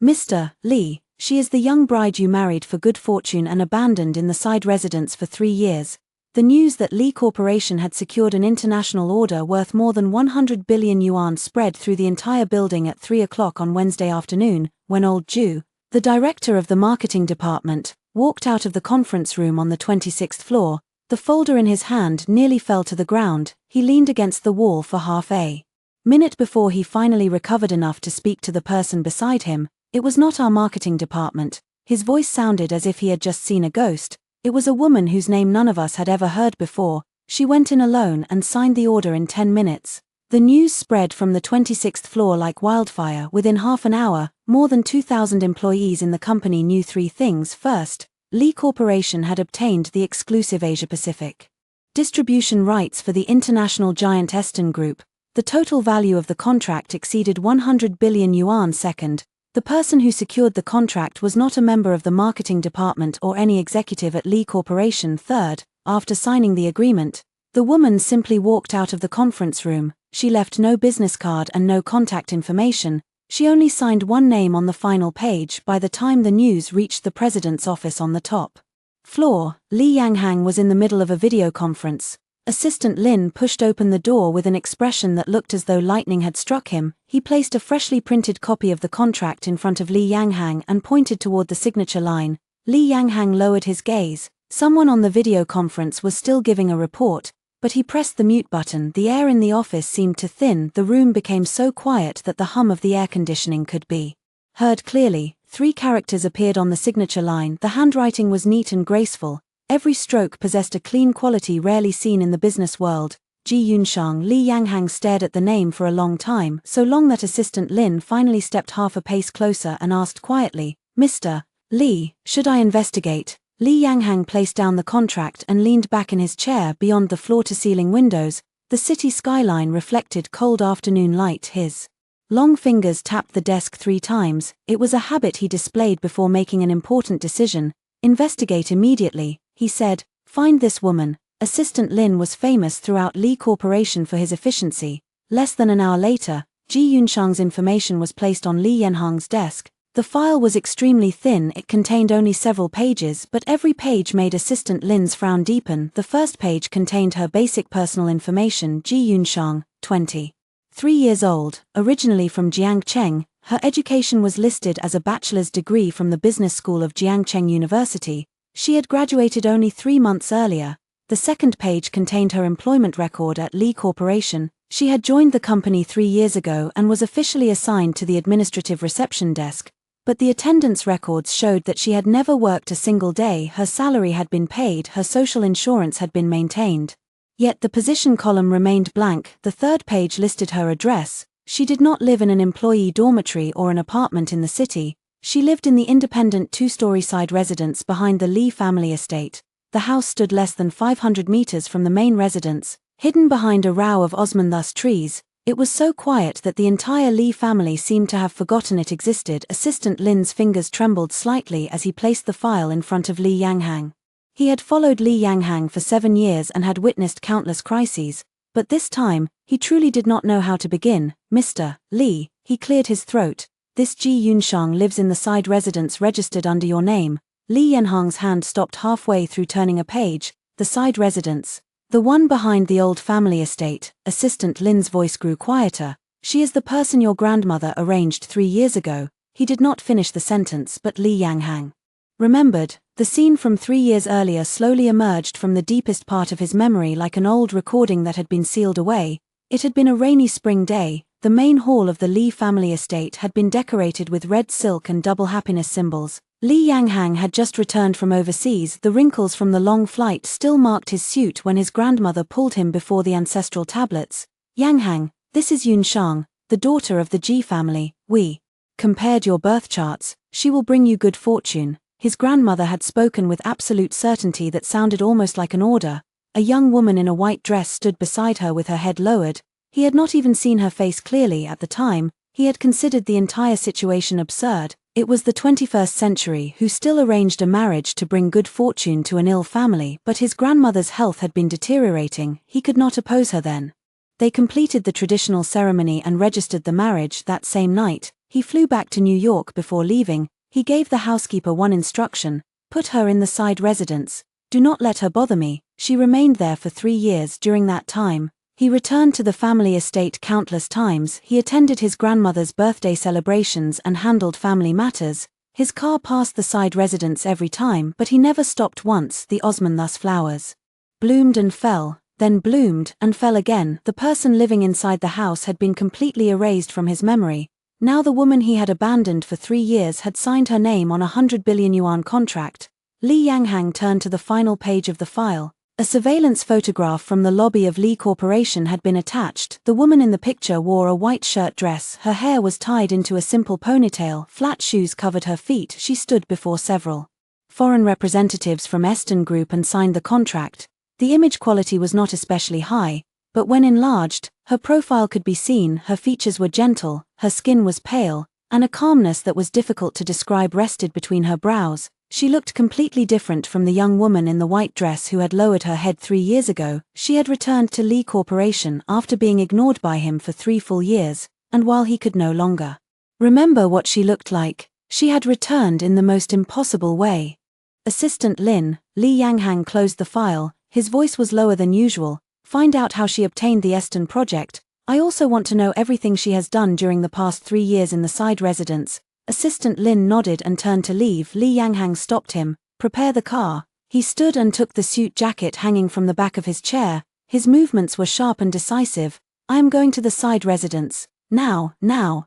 Mr. Lee, she is the young bride you married for good fortune and abandoned in the side residence for 3 years. The news that Lee Corporation had secured an international order worth more than 100 billion yuan spread through the entire building at 3 o'clock on Wednesday afternoon, when old Ju, the director of the marketing department, walked out of the conference room on the 26th floor. The folder in his hand nearly fell to the ground. He leaned against the wall for half a minute before he finally recovered enough to speak to the person beside him. It was not our marketing department. His voice sounded as if he had just seen a ghost. It was a woman whose name none of us had ever heard before. She went in alone and signed the order in 10 minutes. The news spread from the 26th floor like wildfire. Within half an hour, more than 2,000 employees in the company knew 3 things. First, Lee Corporation had obtained the exclusive Asia-Pacific distribution rights for the international giant Eastern Group. The total value of the contract exceeded 100 billion yuan. Second, the person who secured the contract was not a member of the marketing department or any executive at Lee Corporation. Third, after signing the agreement, the woman simply walked out of the conference room. She left no business card and no contact information. She only signed one name on the final page. By the time the news reached the president's office on the top floor, Li Yanghang was in the middle of a video conference. Assistant Lin pushed open the door with an expression that looked as though lightning had struck him. He placed a freshly printed copy of the contract in front of Li Yanghang and pointed toward the signature line. Li Yanghang lowered his gaze. Someone on the video conference was still giving a report, but he pressed the mute button. The air in the office seemed to thin. The room became so quiet that the hum of the air conditioning could be heard clearly. 3 characters appeared on the signature line. The handwriting was neat and graceful. Every stroke possessed a clean quality rarely seen in the business world. Ji Yunshang. Li Yanghang stared at the name for a long time, so long that Assistant Lin finally stepped half a pace closer and asked quietly, "Mr. Li, should I investigate?" Li Yanghang placed down the contract and leaned back in his chair. Beyond the floor-to-ceiling windows, the city skyline reflected cold afternoon light. His long fingers tapped the desk 3 times. It was a habit he displayed before making an important decision. "Investigate immediately," he said. "Find this woman." Assistant Lin was famous throughout Lee Corporation for his efficiency. Less than an hour later, Ji Yunshang's information was placed on Li Yanhang's desk. The file was extremely thin. It contained only several pages, but every page made Assistant Lin's frown deepen. The first page contained her basic personal information. Ji Yunshang, 23 years old, originally from Jiangcheng. Her education was listed as a bachelor's degree from the business school of Jiangcheng University. She had graduated only 3 months earlier. The second page contained her employment record at Lee Corporation. She had joined the company 3 years ago and was officially assigned to the administrative reception desk, but the attendance records showed that she had never worked a single day. Her salary had been paid, her social insurance had been maintained. Yet the position column remained blank. The third page listed her address. She did not live in an employee dormitory or an apartment in the city. She lived in the independent 2-story side residence behind the Lee family estate. The house stood less than 500 meters from the main residence, hidden behind a row of osmanthus trees. It was so quiet that the entire Lee family seemed to have forgotten it existed. Assistant Lin's fingers trembled slightly as he placed the file in front of Li Yanghang. He had followed Li Yanghang for 7 years and had witnessed countless crises, but this time, he truly did not know how to begin. "Mr. Li," he cleared his throat. "This Ji Yunshang lives in the side residence registered under your name." Li Yanhang's hand stopped halfway through turning a page. "The side residence. The one behind the old family estate." Assistant Lin's voice grew quieter. "She is the person your grandmother arranged 3 years ago." He did not finish the sentence, but Li Yanghang remembered. The scene from 3 years earlier slowly emerged from the deepest part of his memory like an old recording that had been sealed away. It had been a rainy spring day. The main hall of the Li family estate had been decorated with red silk and double happiness symbols. Li Yanghang had just returned from overseas. The wrinkles from the long flight still marked his suit when his grandmother pulled him before the ancestral tablets. "Yanghang, this is Yunshang, the daughter of the Ji family. We compared your birth charts. She will bring you good fortune." His grandmother had spoken with absolute certainty that sounded almost like an order. A young woman in a white dress stood beside her with her head lowered. He had not even seen her face clearly at the time. He had considered the entire situation absurd. It was the 21st century. Who still arranged a marriage to bring good fortune to an ill family? But his grandmother's health had been deteriorating. He could not oppose her then. They completed the traditional ceremony and registered the marriage that same night. He flew back to New York before leaving. He gave the housekeeper one instruction: put her in the side residence. Do not let her bother me. She remained there for 3 years. During that time, he returned to the family estate countless times. He attended his grandmother's birthday celebrations and handled family matters. His car passed the side residence every time, but he never stopped once. The Osmanthus flowers bloomed and fell, then bloomed and fell again. The person living inside the house had been completely erased from his memory. Now the woman he had abandoned for 3 years had signed her name on a 100 billion yuan contract. Li Yanghang turned to the final page of the file. A surveillance photograph from the lobby of Li Corporation had been attached. The woman in the picture wore a white shirt dress. Her hair was tied into a simple ponytail. Flat shoes covered her feet. She stood before several foreign representatives from Eston Group and signed the contract. The image quality was not especially high, but when enlarged, her profile could be seen. Her features were gentle, her skin was pale, and a calmness that was difficult to describe rested between her brows. She looked completely different from the young woman in the white dress who had lowered her head 3 years ago. She had returned to Li Corporation after being ignored by him for 3 full years, and while he could no longer remember what she looked like, she had returned in the most impossible way. Assistant Lin, Li Yanghang closed the file. His voice was lower than usual. Find out how she obtained the Eston project. I also want to know everything she has done during the past 3 years in the side residence. Assistant Lin nodded and turned to leave. Li Yanghang stopped him. Prepare the car. He stood and took the suit jacket hanging from the back of his chair. His movements were sharp and decisive. I am going to the side residence. Now.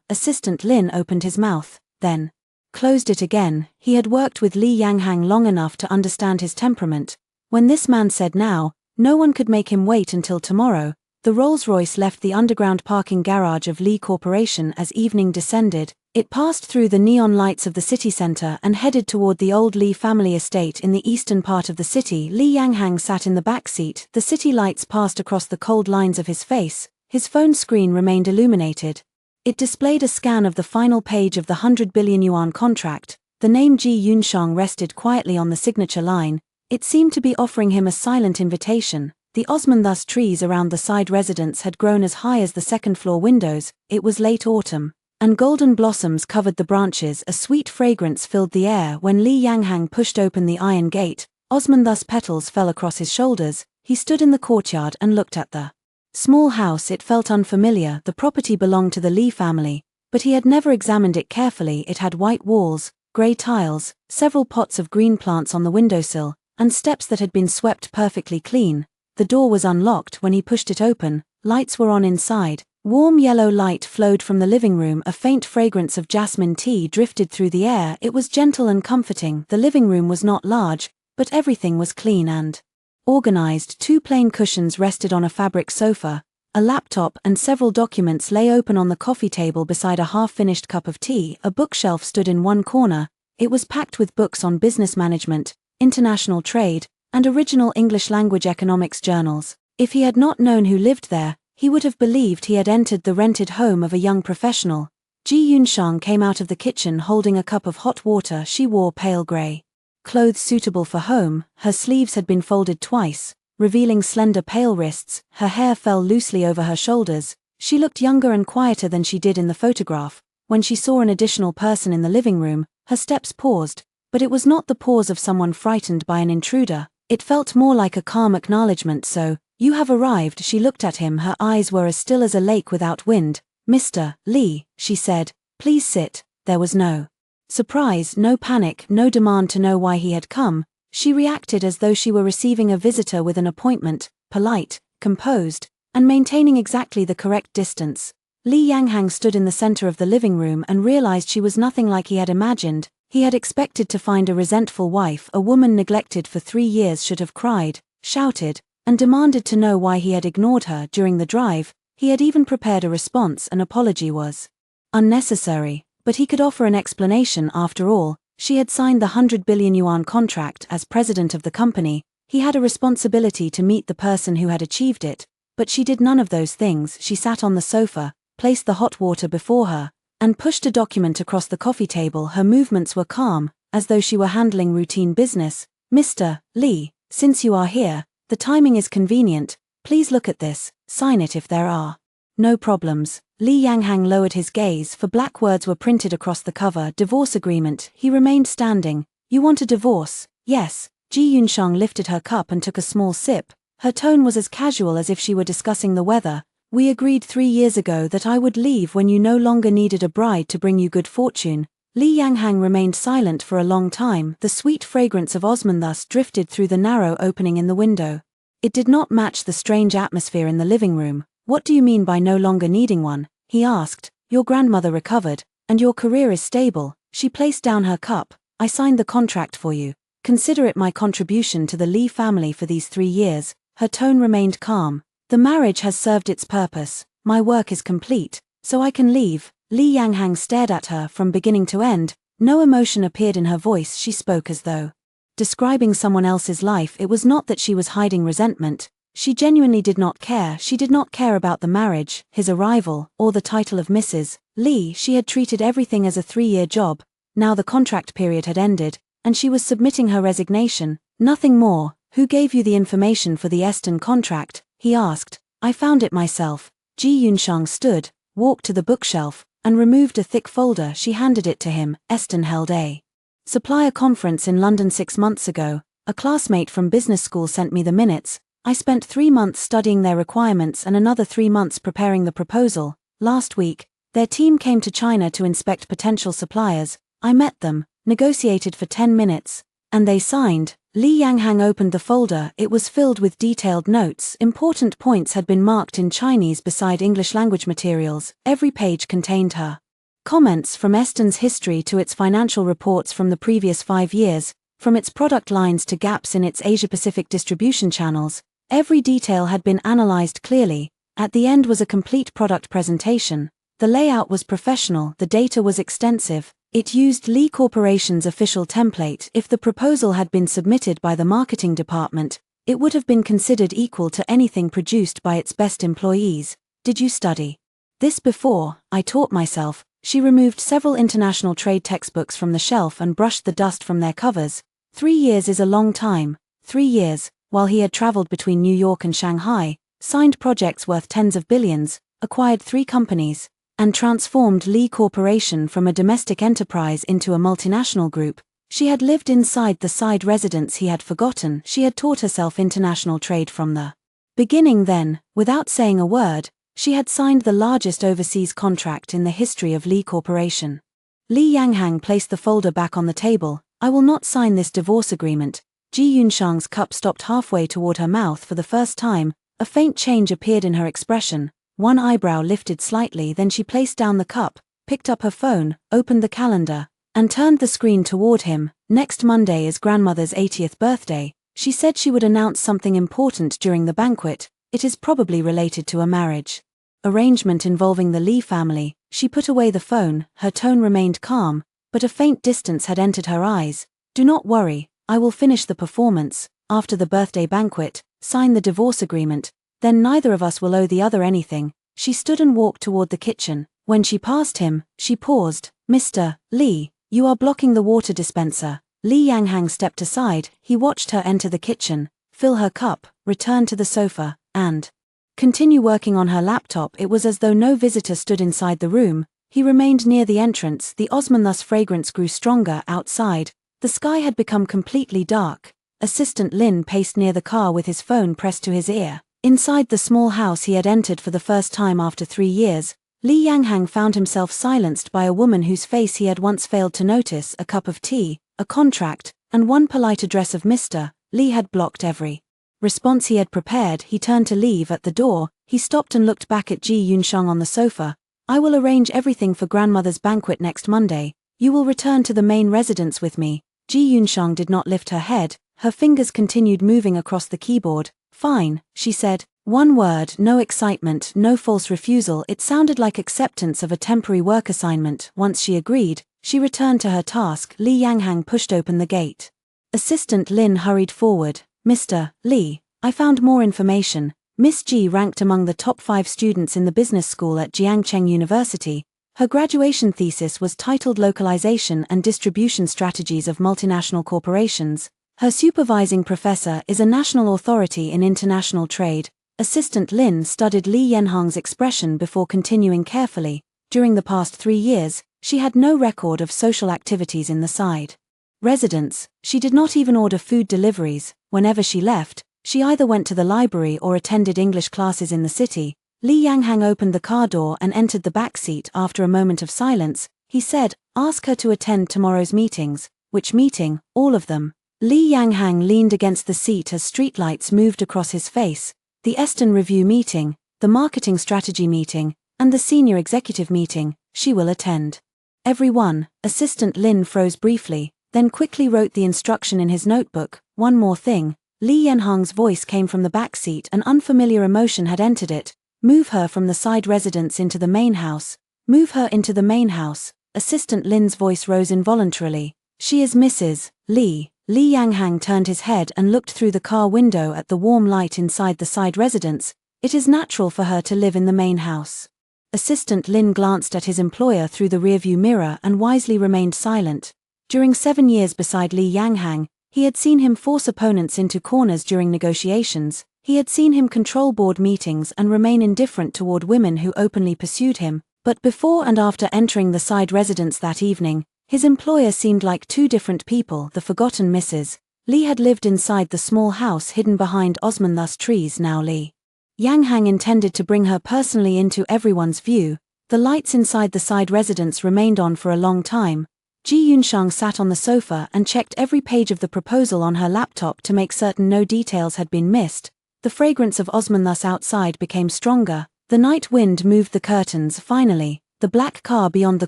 Assistant Lin opened his mouth, then closed it again. He had worked with Li Yanghang long enough to understand his temperament. When this man said now, no one could make him wait until tomorrow. The Rolls-Royce left the underground parking garage of Li Corporation as evening descended. It passed through the neon lights of the city center and headed toward the old Li family estate in the eastern part of the city. Li Yanghang sat in the back seat. The city lights passed across the cold lines of his face. His phone screen remained illuminated. It displayed a scan of the final page of the 100 billion yuan contract. The name Ji Yunshang rested quietly on the signature line. It seemed to be offering him a silent invitation. The Osmanthus trees around the side residence had grown as high as the second-floor windows. It was late autumn, and golden blossoms covered the branches. A sweet fragrance filled the air. When Li Yanghang pushed open the iron gate, Osmanthus petals fell across his shoulders. He stood in the courtyard and looked at the small house. It felt unfamiliar. The property belonged to the Li family, but he had never examined it carefully. It had white walls, grey tiles, several pots of green plants on the windowsill, and steps that had been swept perfectly clean. The door was unlocked. When he pushed it open, lights were on inside. Warm yellow light flowed from the living room. A faint fragrance of jasmine tea drifted through the air. It was gentle and comforting. The living room was not large, but everything was clean and organized. 2 plain cushions rested on a fabric sofa. A laptop and several documents lay open on the coffee table beside a half-finished cup of tea. A bookshelf stood in one corner. It was packed with books on business management, international trade, and original English-language economics journals. If he had not known who lived there, he would have believed he had entered the rented home of a young professional. Ji Yunshang came out of the kitchen holding a cup of hot water. She wore pale grey clothes suitable for home. Her sleeves had been folded twice, revealing slender pale wrists. Her hair fell loosely over her shoulders. She looked younger and quieter than she did in the photograph. When she saw an additional person in the living room, her steps paused. But it was not the pause of someone frightened by an intruder. It felt more like a calm acknowledgement. So, you have arrived. She looked at him. Her eyes were as still as a lake without wind. Mr. Li, she said, please sit. There was no surprise, no panic, no demand to know why he had come. She reacted as though she were receiving a visitor with an appointment, polite, composed, and maintaining exactly the correct distance. Li Yanghang stood in the center of the living room and realized she was nothing like he had imagined. He had expected to find a resentful wife. A woman neglected for 3 years should have cried, shouted, and demanded to know why he had ignored her during the drive. He had even prepared a response. An apology was unnecessary, but he could offer an explanation. After all, she had signed the 100 billion yuan contract. As president of the company, he had a responsibility to meet the person who had achieved it, but she did none of those things. She sat on the sofa, placed the hot water before her, and pushed a document across the coffee table. Her movements were calm, as though she were handling routine business. Mr. Li, since you are here, the timing is convenient. Please look at this, sign it if there are no problems. Li Yanghang lowered his gaze, for black words were printed across the cover. Divorce agreement. He remained standing. You want a divorce? Yes. Ji Yunsheng lifted her cup and took a small sip. Her tone was as casual as if she were discussing the weather. We agreed 3 years ago that I would leave when you no longer needed a bride to bring you good fortune. Li Yanghang remained silent for a long time. The sweet fragrance of osman thus drifted through the narrow opening in the window. It did not match the strange atmosphere in the living room. What do you mean by no longer needing one? He asked. Your grandmother recovered, and your career is stable. She placed down her cup. I signed the contract for you. Consider it my contribution to the Li family for these 3 years. Her tone remained calm. The marriage has served its purpose. My work is complete, so I can leave. Li Yanghang stared at her from beginning to end. No emotion appeared in her voice. She spoke as though describing someone else's life. It was not that she was hiding resentment. She genuinely did not care. She did not care about the marriage, his arrival, or the title of Mrs. Li. She had treated everything as a 3-year job. Now the contract period had ended, and she was submitting her resignation. Nothing more. Who gave you the information for the EDSA contract? He asked. I found it myself. Ji Yunsheng stood, walked to the bookshelf, and removed a thick folder. She handed it to him. EDSA held a supplier conference in London 6 months ago. A classmate from business school sent me the minutes. I spent 3 months studying their requirements and another 3 months preparing the proposal. Last week, their team came to China to inspect potential suppliers. I met them, negotiated for 10 minutes, and they signed. Li Yanghang opened the folder. It was filled with detailed notes. Important points had been marked in Chinese beside English language materials. Every page contained her comments from EDSA's history to its financial reports from the previous 5 years, from its product lines to gaps in its Asia-Pacific distribution channels. Every detail had been analyzed clearly. At the end was a complete product presentation. The layout was professional, the data was extensive. It used Li Corporation's official template. If the proposal had been submitted by the marketing department, it would have been considered equal to anything produced by its best employees. Did you study this before? I taught myself. She removed several international trade textbooks from the shelf and brushed the dust from their covers. 3 years is a long time. 3 years. While he had traveled between New York and Shanghai, signed projects worth tens of billions, acquired 3 companies, and transformed Li Corporation from a domestic enterprise into a multinational group, she had lived inside the side residence he had forgotten. She had taught herself international trade from the beginning. Then, without saying a word, she had signed the largest overseas contract in the history of Li Corporation. Li Yanghang placed the folder back on the table. I will not sign this divorce agreement. Ji Yunsheng's cup stopped halfway toward her mouth for the first time. A faint change appeared in her expression. One eyebrow lifted slightly. Then she placed down the cup, picked up her phone, opened the calendar, and turned the screen toward him. Next Monday is grandmother's 80th birthday. She said she would announce something important during the banquet. It is probably related to a marriage arrangement involving the Li family. She put away the phone. Her tone remained calm, but a faint distance had entered her eyes. Do not worry. I will finish the performance. After the birthday banquet, sign the divorce agreement. Then neither of us will owe the other anything. She stood and walked toward the kitchen. When she passed him, she paused. Mr. Li, you are blocking the water dispenser. Li Yanghang stepped aside. He watched her enter the kitchen, fill her cup, return to the sofa, and continue working on her laptop. It was as though no visitor stood inside the room. He remained near the entrance. The osmanthus fragrance grew stronger outside. The sky had become completely dark. Assistant Lin paced near the car with his phone pressed to his ear. Inside the small house he had entered for the first time after 3 years, Li Yanghang found himself silenced by a woman whose face he had once failed to notice. A cup of tea, a contract, and one polite address of Mr. Li had blocked every response he had prepared. He turned to leave. At the door, he stopped and looked back at Ji Yunsheng on the sofa. I will arrange everything for grandmother's banquet next Monday. You will return to the main residence with me. Ji Yunsheng did not lift her head. Her fingers continued moving across the keyboard. Fine, she said. One word, no excitement, no false refusal. It sounded like acceptance of a temporary work assignment. Once she agreed, she returned to her task. Li Yanghang pushed open the gate. Assistant Lin hurried forward. Mr. Li, I found more information. Miss Ji ranked among the top 5 students in the business school at Jiangcheng University. Her graduation thesis was titled Localization and Distribution Strategies of Multinational Corporations. Her supervising professor is a national authority in international trade. Assistant Lin studied Li Yanhang's expression before continuing carefully. During the past 3 years, she had no record of social activities in the side residence. She did not even order food deliveries. Whenever she left, she either went to the library or attended English classes in the city. Li Yanhang opened the car door and entered the back seat. After a moment of silence, he said, "Ask her to attend tomorrow's meetings." "Which meeting?" "All of them." Li Yanhang leaned against the seat as streetlights moved across his face. "The Eston Review meeting, the marketing strategy meeting, and the senior executive meeting, she will attend." "Every one." Assistant Lin froze briefly, then quickly wrote the instruction in his notebook. "One more thing." Li Yanhang's voice came from the back seat. An unfamiliar emotion had entered it. "Move her from the side residence into the main house." "Move her into the main house." Assistant Lin's voice rose involuntarily. "She is Mrs. Li." Li Yanhang turned his head and looked through the car window at the warm light inside the side residence. "It is natural for her to live in the main house." Assistant Lin glanced at his employer through the rearview mirror and wisely remained silent. During 7 years beside Li Yanhang, he had seen him force opponents into corners during negotiations. He had seen him control board meetings and remain indifferent toward women who openly pursued him. But before and after entering the side residence that evening, his employer seemed like two different people. The forgotten Mrs. Li had lived inside the small house hidden behind Osmanthus trees. Now Li Yanhang intended to bring her personally into everyone's view. The lights inside the side residence remained on for a long time. Ji Yunshang sat on the sofa and checked every page of the proposal on her laptop to make certain no details had been missed. The fragrance of Osmanthus outside became stronger. The night wind moved the curtains. Finally, the black car beyond the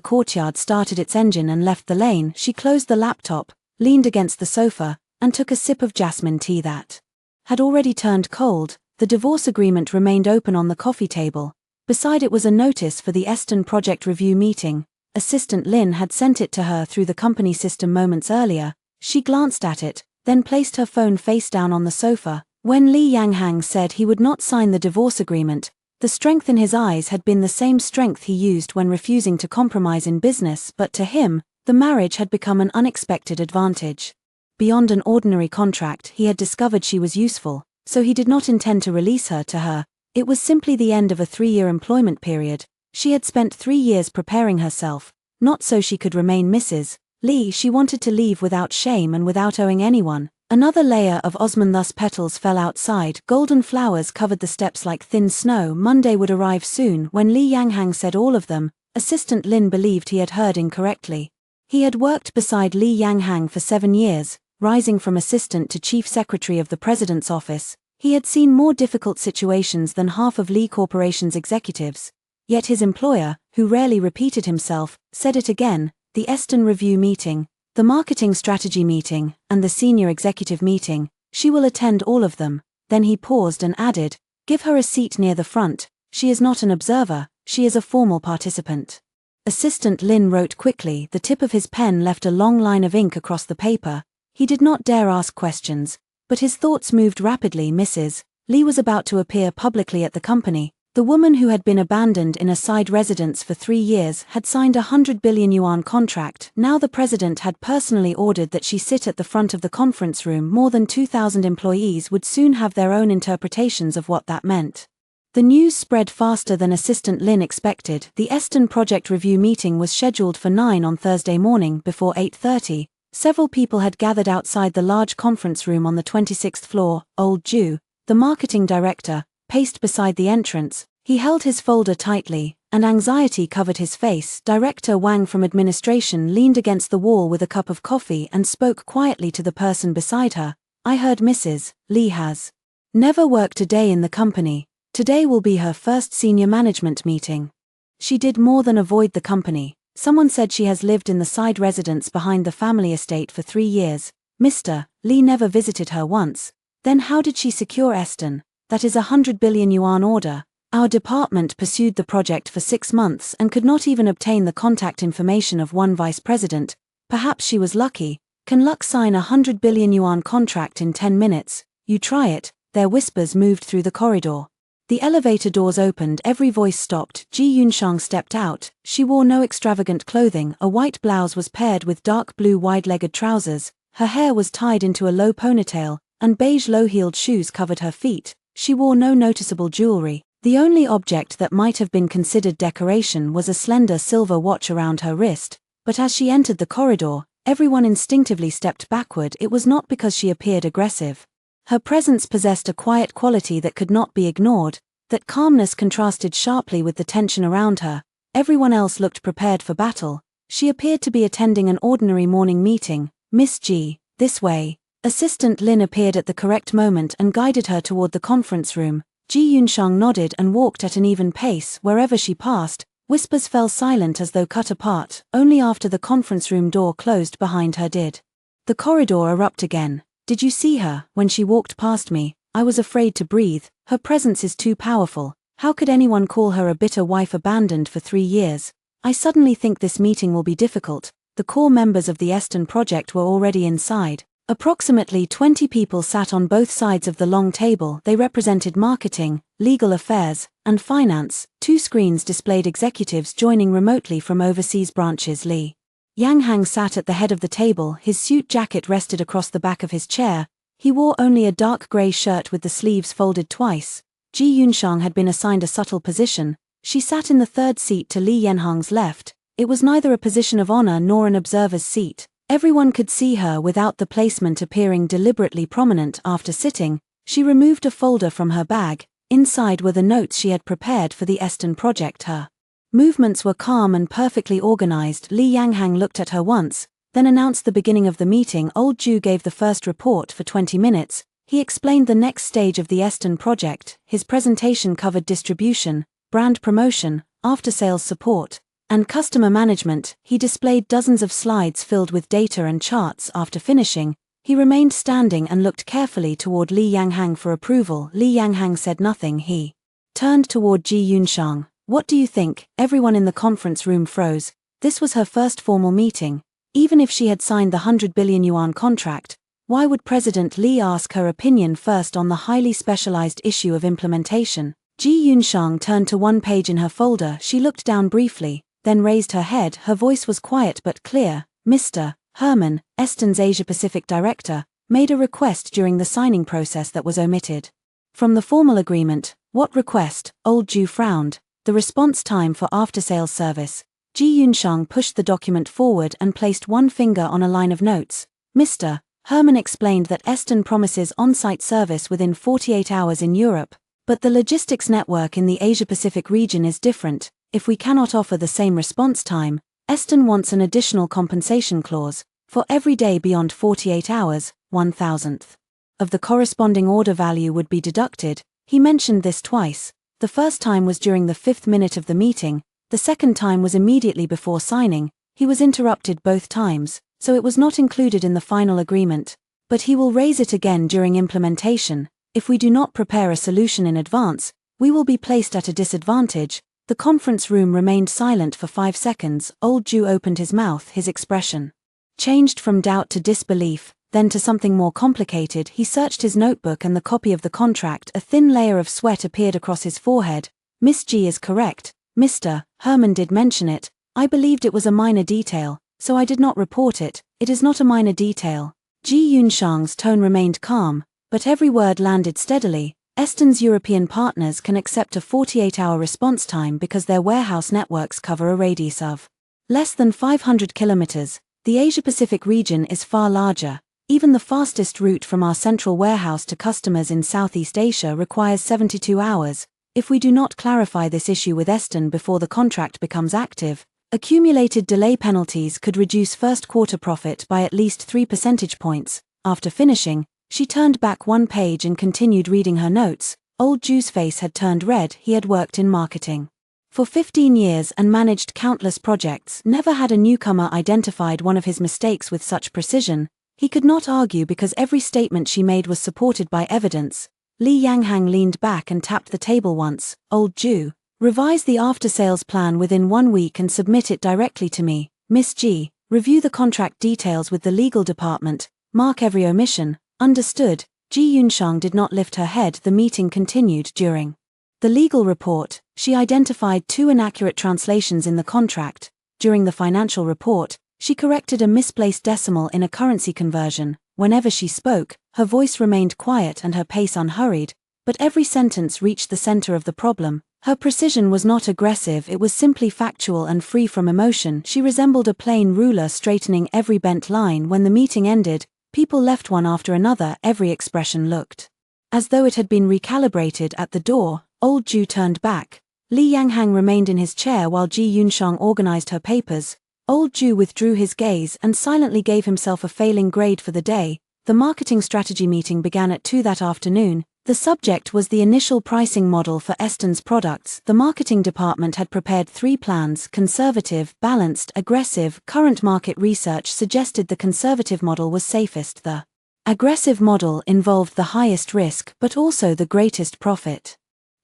courtyard started its engine and left the lane. She closed the laptop, leaned against the sofa, and took a sip of jasmine tea that had already turned cold. The divorce agreement remained open on the coffee table. Beside it was a notice for the Eston Project Review meeting. Assistant Lin had sent it to her through the company system moments earlier. She glanced at it, then placed her phone face down on the sofa. When Li Yanhang said he would not sign the divorce agreement, the strength in his eyes had been the same strength he used when refusing to compromise in business, but to him, the marriage had become an unexpected advantage. Beyond an ordinary contract, he had discovered she was useful, so he did not intend to release her to her. It was simply the end of a 3-year employment period. She had spent 3 years preparing herself, not so she could remain Mrs. Li. She wanted to leave without shame and without owing anyone. Another layer of Osmanthus petals fell outside. Golden flowers covered the steps like thin snow. Monday would arrive soon. When Li Yanhang said all of them, Assistant Lin believed he had heard incorrectly. He had worked beside Li Yanhang for 7 years, rising from assistant to chief secretary of the president's office. He had seen more difficult situations than half of Li Corporation's executives. Yet his employer, who rarely repeated himself, said it again: the Eston Review meeting, the marketing strategy meeting, and the senior executive meeting. She will attend all of them. Then he paused and added, "Give her a seat near the front. She is not an observer, she is a formal participant." Assistant Lin wrote quickly. The tip of his pen left a long line of ink across the paper. He did not dare ask questions, but his thoughts moved rapidly. Mrs. Li was about to appear publicly at the company. The woman who had been abandoned in a side residence for 3 years had signed a 100 billion yuan contract. Now the president had personally ordered that she sit at the front of the conference room. More than 2,000 employees would soon have their own interpretations of what that meant. The news spread faster than Assistant Lin expected. The Eston Project Review meeting was scheduled for 9 on Thursday morning. Before 8:30, several people had gathered outside the large conference room on the 26th floor. Old Ju, the marketing director, paced beside the entrance. He held his folder tightly, and anxiety covered his face. Director Wang from administration leaned against the wall with a cup of coffee and spoke quietly to the person beside her. "I heard Mrs. Li has never worked a day in the company. Today will be her first senior management meeting. She did more than avoid the company. Someone said she has lived in the side residence behind the family estate for 3 years. Mr. Li never visited her once. Then how did she secure Eston? That is a 100 billion yuan order. Our department pursued the project for 6 months and could not even obtain the contact information of one vice president. Perhaps she was lucky. Can luck sign a 100 billion yuan contract in 10 minutes? You try it." Their whispers moved through the corridor. The elevator doors opened. Every voice stopped. Ji Yunshang stepped out. She wore no extravagant clothing. A white blouse was paired with dark blue wide-legged trousers. Her hair was tied into a low ponytail, and beige low-heeled shoes covered her feet. She wore no noticeable jewelry. The only object that might have been considered decoration was a slender silver watch around her wrist, but as she entered the corridor, everyone instinctively stepped backward. It was not because she appeared aggressive. Her presence possessed a quiet quality that could not be ignored. That calmness contrasted sharply with the tension around her. Everyone else looked prepared for battle. She appeared to be attending an ordinary morning meeting. "Miss G, this way." Assistant Lin appeared at the correct moment and guided her toward the conference room. Ji Yunshang nodded and walked at an even pace. Wherever she passed, whispers fell silent as though cut apart. Only after the conference room door closed behind her did the corridor erupt again. "Did you see her? When she walked past me, I was afraid to breathe. Her presence is too powerful. How could anyone call her a bitter wife abandoned for 3 years? I suddenly think this meeting will be difficult." The core members of the Eston project were already inside. Approximately 20 people sat on both sides of the long table. They represented marketing, legal affairs, and finance. 2 screens displayed executives joining remotely from overseas branches. Li Yanghang sat at the head of the table. His suit jacket rested across the back of his chair. He wore only a dark gray shirt with the sleeves folded twice. Ji Yunshang had been assigned a subtle position. She sat in the third seat to Li Yanhang's left. It was neither a position of honor nor an observer's seat. Everyone could see her without the placement appearing deliberately prominent. After sitting, she removed a folder from her bag. Inside were the notes she had prepared for the Eston project. Her movements were calm and perfectly organized. Li Yanghang looked at her once, then announced the beginning of the meeting. Old Ju gave the first report for 20 minutes. He explained the next stage of the Eston project. His presentation covered distribution, brand promotion, after-sales support, and customer management. He displayed dozens of slides filled with data and charts. After finishing, he remained standing and looked carefully toward Li Yanghang for approval. Li Yanghang said nothing. He turned toward Ji Yunshang. "What do you think?" Everyone in the conference room froze. This was her first formal meeting. Even if she had signed the 100 billion yuan contract, why would President Li ask her opinion first on the highly specialized issue of implementation? Ji Yunshang turned to one page in her folder. She looked down briefly, then raised her head. Her voice was quiet but clear. "Mr. Herman, Eston's Asia-Pacific director, made a request during the signing process that was omitted from the formal agreement." "What request?" Old Ju frowned. "The response time for after-sales service." Ji Yunshang pushed the document forward and placed one finger on a line of notes. "Mr. Herman explained that Eston promises on-site service within 48 hours in Europe, but the logistics network in the Asia-Pacific region is different. If we cannot offer the same response time, Eston wants an additional compensation clause. For every day beyond 48 hours, 1,000th of the corresponding order value would be deducted." He mentioned this twice. The first time was during the 5th minute of the meeting, the second time was immediately before signing. He was interrupted both times, so it was not included in the final agreement. But he will raise it again during implementation. "If we do not prepare a solution in advance, we will be placed at a disadvantage." The conference room remained silent for 5 seconds. Old Ju opened his mouth. His expression changed from doubt to disbelief, then to something more complicated. He searched his notebook and the copy of the contract. A thin layer of sweat appeared across his forehead. "Miss G is correct. Mr. Herman did mention it. I believed it was a minor detail, so I did not report it. It is not a minor detail." Ji Yunshang's tone remained calm, but every word landed steadily. Eston's European partners can accept a 48-hour response time because their warehouse networks cover a radius of less than 500 kilometers. The Asia-Pacific region is far larger. Even the fastest route from our central warehouse to customers in Southeast Asia requires 72 hours. If we do not clarify this issue with Eston before the contract becomes active, accumulated delay penalties could reduce first quarter profit by at least 3 percentage points. After finishing, she turned back one page and continued reading her notes. Old Ju's face had turned red. He had worked in marketing for 15 years and managed countless projects. Never had a newcomer identified one of his mistakes with such precision. He could not argue because every statement she made was supported by evidence. Li Yanghang leaned back and tapped the table once. "Old Ju, revise the after-sales plan within 1 week and submit it directly to me. Miss G, review the contract details with the legal department. Mark every omission." "Understood." Ji Yunshang did not lift her head. The meeting continued. During the legal report, she identified 2 inaccurate translations in the contract. During the financial report, she corrected a misplaced decimal in a currency conversion. Whenever she spoke, her voice remained quiet and her pace unhurried. But every sentence reached the center of the problem. Her precision was not aggressive, it was simply factual and free from emotion. She resembled a plain ruler straightening every bent line. When the meeting ended, people left one after another. Every expression looked as though it had been recalibrated. At the door, old Ju turned back. Li Yanghang remained in his chair while Ji Yunshang organized her papers. Old Ju withdrew his gaze and silently gave himself a failing grade for the day. The marketing strategy meeting began at 2 that afternoon. The subject was the initial pricing model for Eston's products. The marketing department had prepared 3 plans: conservative, balanced, aggressive. Current market research suggested the conservative model was safest. The aggressive model involved the highest risk but also the greatest profit.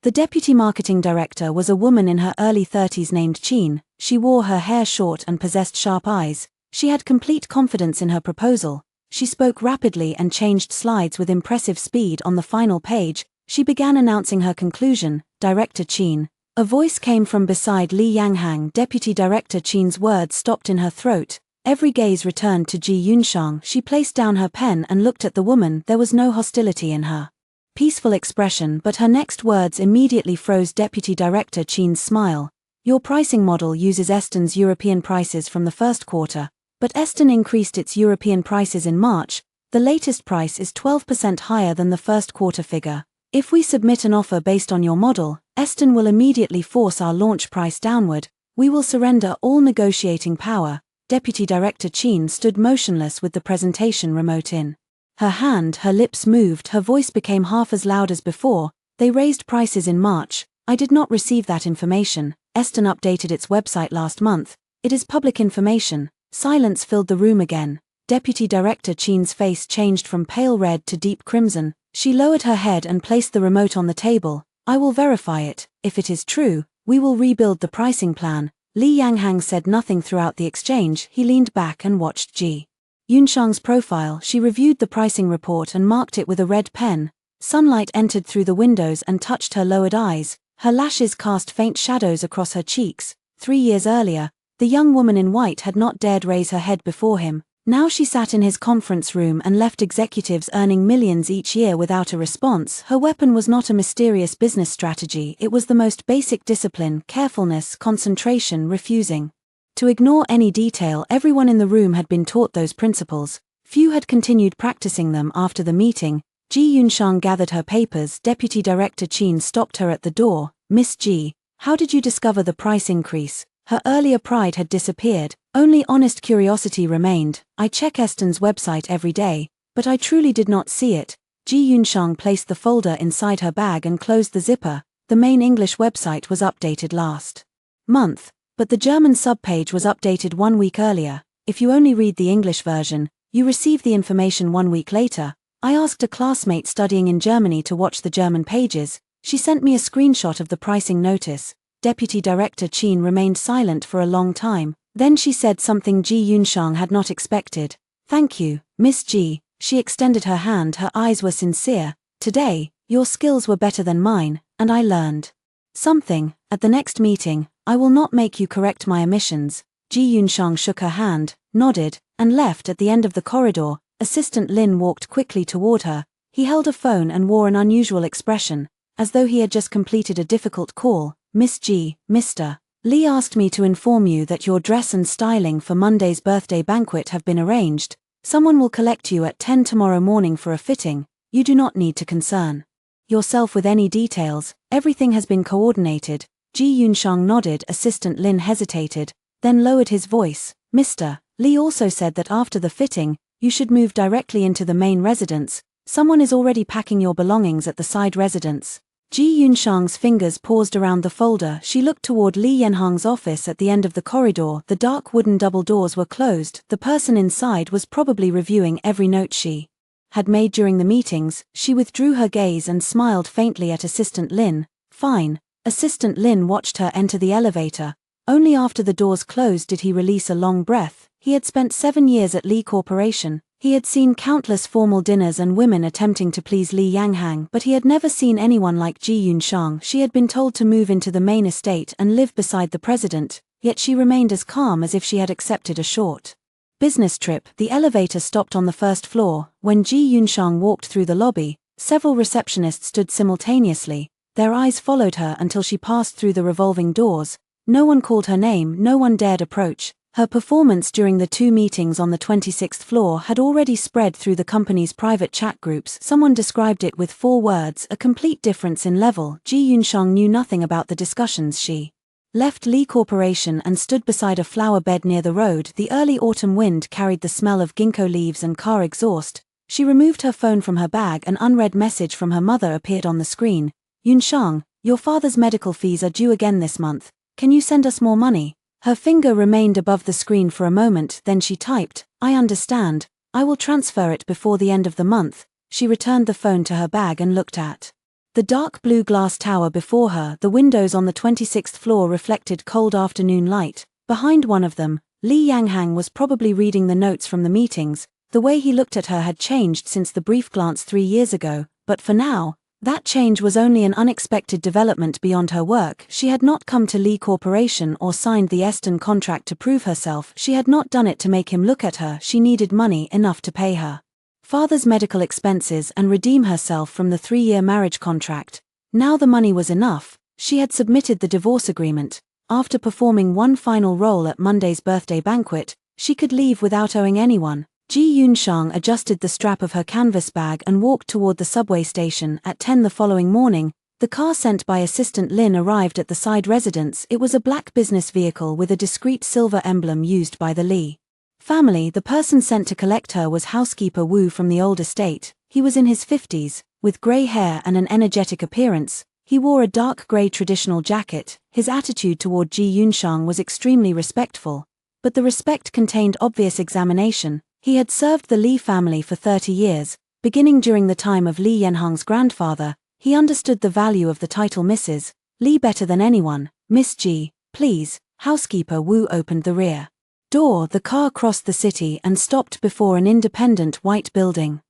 The deputy marketing director was a woman in her early 30s named Qin. She wore her hair short and possessed sharp eyes. She had complete confidence in her proposal. She spoke rapidly and changed slides with impressive speed. On the final page, she began announcing her conclusion. Director Qin. A voice came from beside Li Yanghang. Deputy Director Qin's words stopped in her throat. Every gaze returned to Ji Yunshang. She placed down her pen and looked at the woman. There was no hostility in her peaceful expression, but her next words immediately froze Deputy Director Qin's smile. Your pricing model uses Eston's European prices from the first quarter, but Eston increased its European prices in March. The latest price is 12% higher than the first quarter figure. If we submit an offer based on your model, Eston will immediately force our launch price downward. We will surrender all negotiating power. Deputy Director Qin stood motionless with the presentation remote in her hand. Her lips moved, her voice became half as loud as before. They raised prices in March. I did not receive that information. Eston updated its website last month. It is public information. Silence filled the room again. Deputy Director Qin's face changed from pale red to deep crimson. She lowered her head and placed the remote on the table. I will verify it. If it is true, we will rebuild the pricing plan. Li Yanghang said nothing throughout the exchange. He leaned back and watched Ji Yunshang's profile. She reviewed the pricing report and marked it with a red pen. Sunlight entered through the windows and touched her lowered eyes. Her lashes cast faint shadows across her cheeks. 3 years earlier, the young woman in white had not dared raise her head before him. Now she sat in his conference room and left executives earning millions each year without a response. Her weapon was not a mysterious business strategy, it was the most basic discipline: carefulness, concentration, refusing to ignore any detail. Everyone in the room had been taught those principles. Few had continued practicing them after the meeting. Ji Yunshang gathered her papers. Deputy Director Qin stopped her at the door. Miss Ji, how did you discover the price increase? Her earlier pride had disappeared. Only honest curiosity remained. I check Eston's website every day, but I truly did not see it. Ji Yunshang placed the folder inside her bag and closed the zipper. The main English website was updated last month, but the German subpage was updated 1 week earlier. If you only read the English version, you receive the information 1 week later. I asked a classmate studying in Germany to watch the German pages. She sent me a screenshot of the pricing notice. Deputy Director Qin remained silent for a long time. Then she said something Ji Yunshang had not expected. Thank you, Miss Ji. She extended her hand. Her eyes were sincere. Today, your skills were better than mine, and I learned something. At the next meeting, I will not make you correct my omissions. Ji Yunshang shook her hand, nodded, and left. At the end of the corridor, Assistant Lin walked quickly toward her. He held a phone and wore an unusual expression, as though he had just completed a difficult call. Miss Ji, Mr. Li asked me to inform you that your dress and styling for Monday's birthday banquet have been arranged. Someone will collect you at 10 tomorrow morning for a fitting. You do not need to concern yourself with any details. Everything has been coordinated. Ji Yunshang nodded. Assistant Lin hesitated, then lowered his voice. Mr. Li also said that after the fitting, you should move directly into the main residence. Someone is already packing your belongings at the side residence. Ji Yunshang's fingers paused around the folder. She looked toward Li Yanhang's office at the end of the corridor. The dark wooden double doors were closed. The person inside was probably reviewing every note she had made during the meetings. She withdrew her gaze and smiled faintly at Assistant Lin. Fine. Assistant Lin watched her enter the elevator. Only after the doors closed did he release a long breath. He had spent 7 years at Li Corporation. He had seen countless formal dinners and women attempting to please Li Yanghang, but he had never seen anyone like Ji Yunshang. She had been told to move into the main estate and live beside the president, yet she remained as calm as if she had accepted a short business trip. The elevator stopped on the first floor. When Ji Yunshang walked through the lobby, Several receptionists stood simultaneously, their eyes followed her until she passed through the revolving doors. No one called her name, no one dared approach. Her performance during the 2 meetings on the 26th floor had already spread through the company's private chat groups. Someone described it with 4 words: a complete difference in level. Ji Yunshang knew nothing about the discussions. She left Lee Corporation and stood beside a flower bed near the road. The early autumn wind carried the smell of ginkgo leaves and car exhaust. She removed her phone from her bag. An unread message from her mother appeared on the screen. Yunshang, your father's medical fees are due again this month. Can you send us more money? Her finger remained above the screen for a moment, then she typed, I understand, I will transfer it before the end of the month. She returned the phone to her bag and looked at the dark blue glass tower before her. The windows on the 26th floor reflected cold afternoon light. Behind one of them, Li Yanghang was probably reading the notes from the meetings. The way he looked at her had changed since the brief glance 3 years ago, but for now, that change was only an unexpected development beyond her work. She had not come to Lee Corporation or signed the Eston contract to prove herself. She had not done it to make him look at her. She needed money enough to pay her father's medical expenses and redeem herself from the 3-year marriage contract. Now the money was enough. She had submitted the divorce agreement. After performing one final role at Monday's birthday banquet, she could leave without owing anyone. Ji Yunshang adjusted the strap of her canvas bag and walked toward the subway station. At 10 the following morning, the car sent by assistant Lin arrived at the side residence. It was a black business vehicle with a discreet silver emblem used by the Li family. The person sent to collect her was housekeeper Wu from the old estate. He was in his 50s, with grey hair and an energetic appearance. He wore a dark grey traditional jacket. His attitude toward Ji Yunshang was extremely respectful, but the respect contained obvious examination. He had served the Li family for 30 years, beginning during the time of Li Yanhang's grandfather. He understood the value of the title Mrs. Li better than anyone. Miss Ji, please. Housekeeper Wu opened the rear door. The car crossed the city and stopped before an independent white building.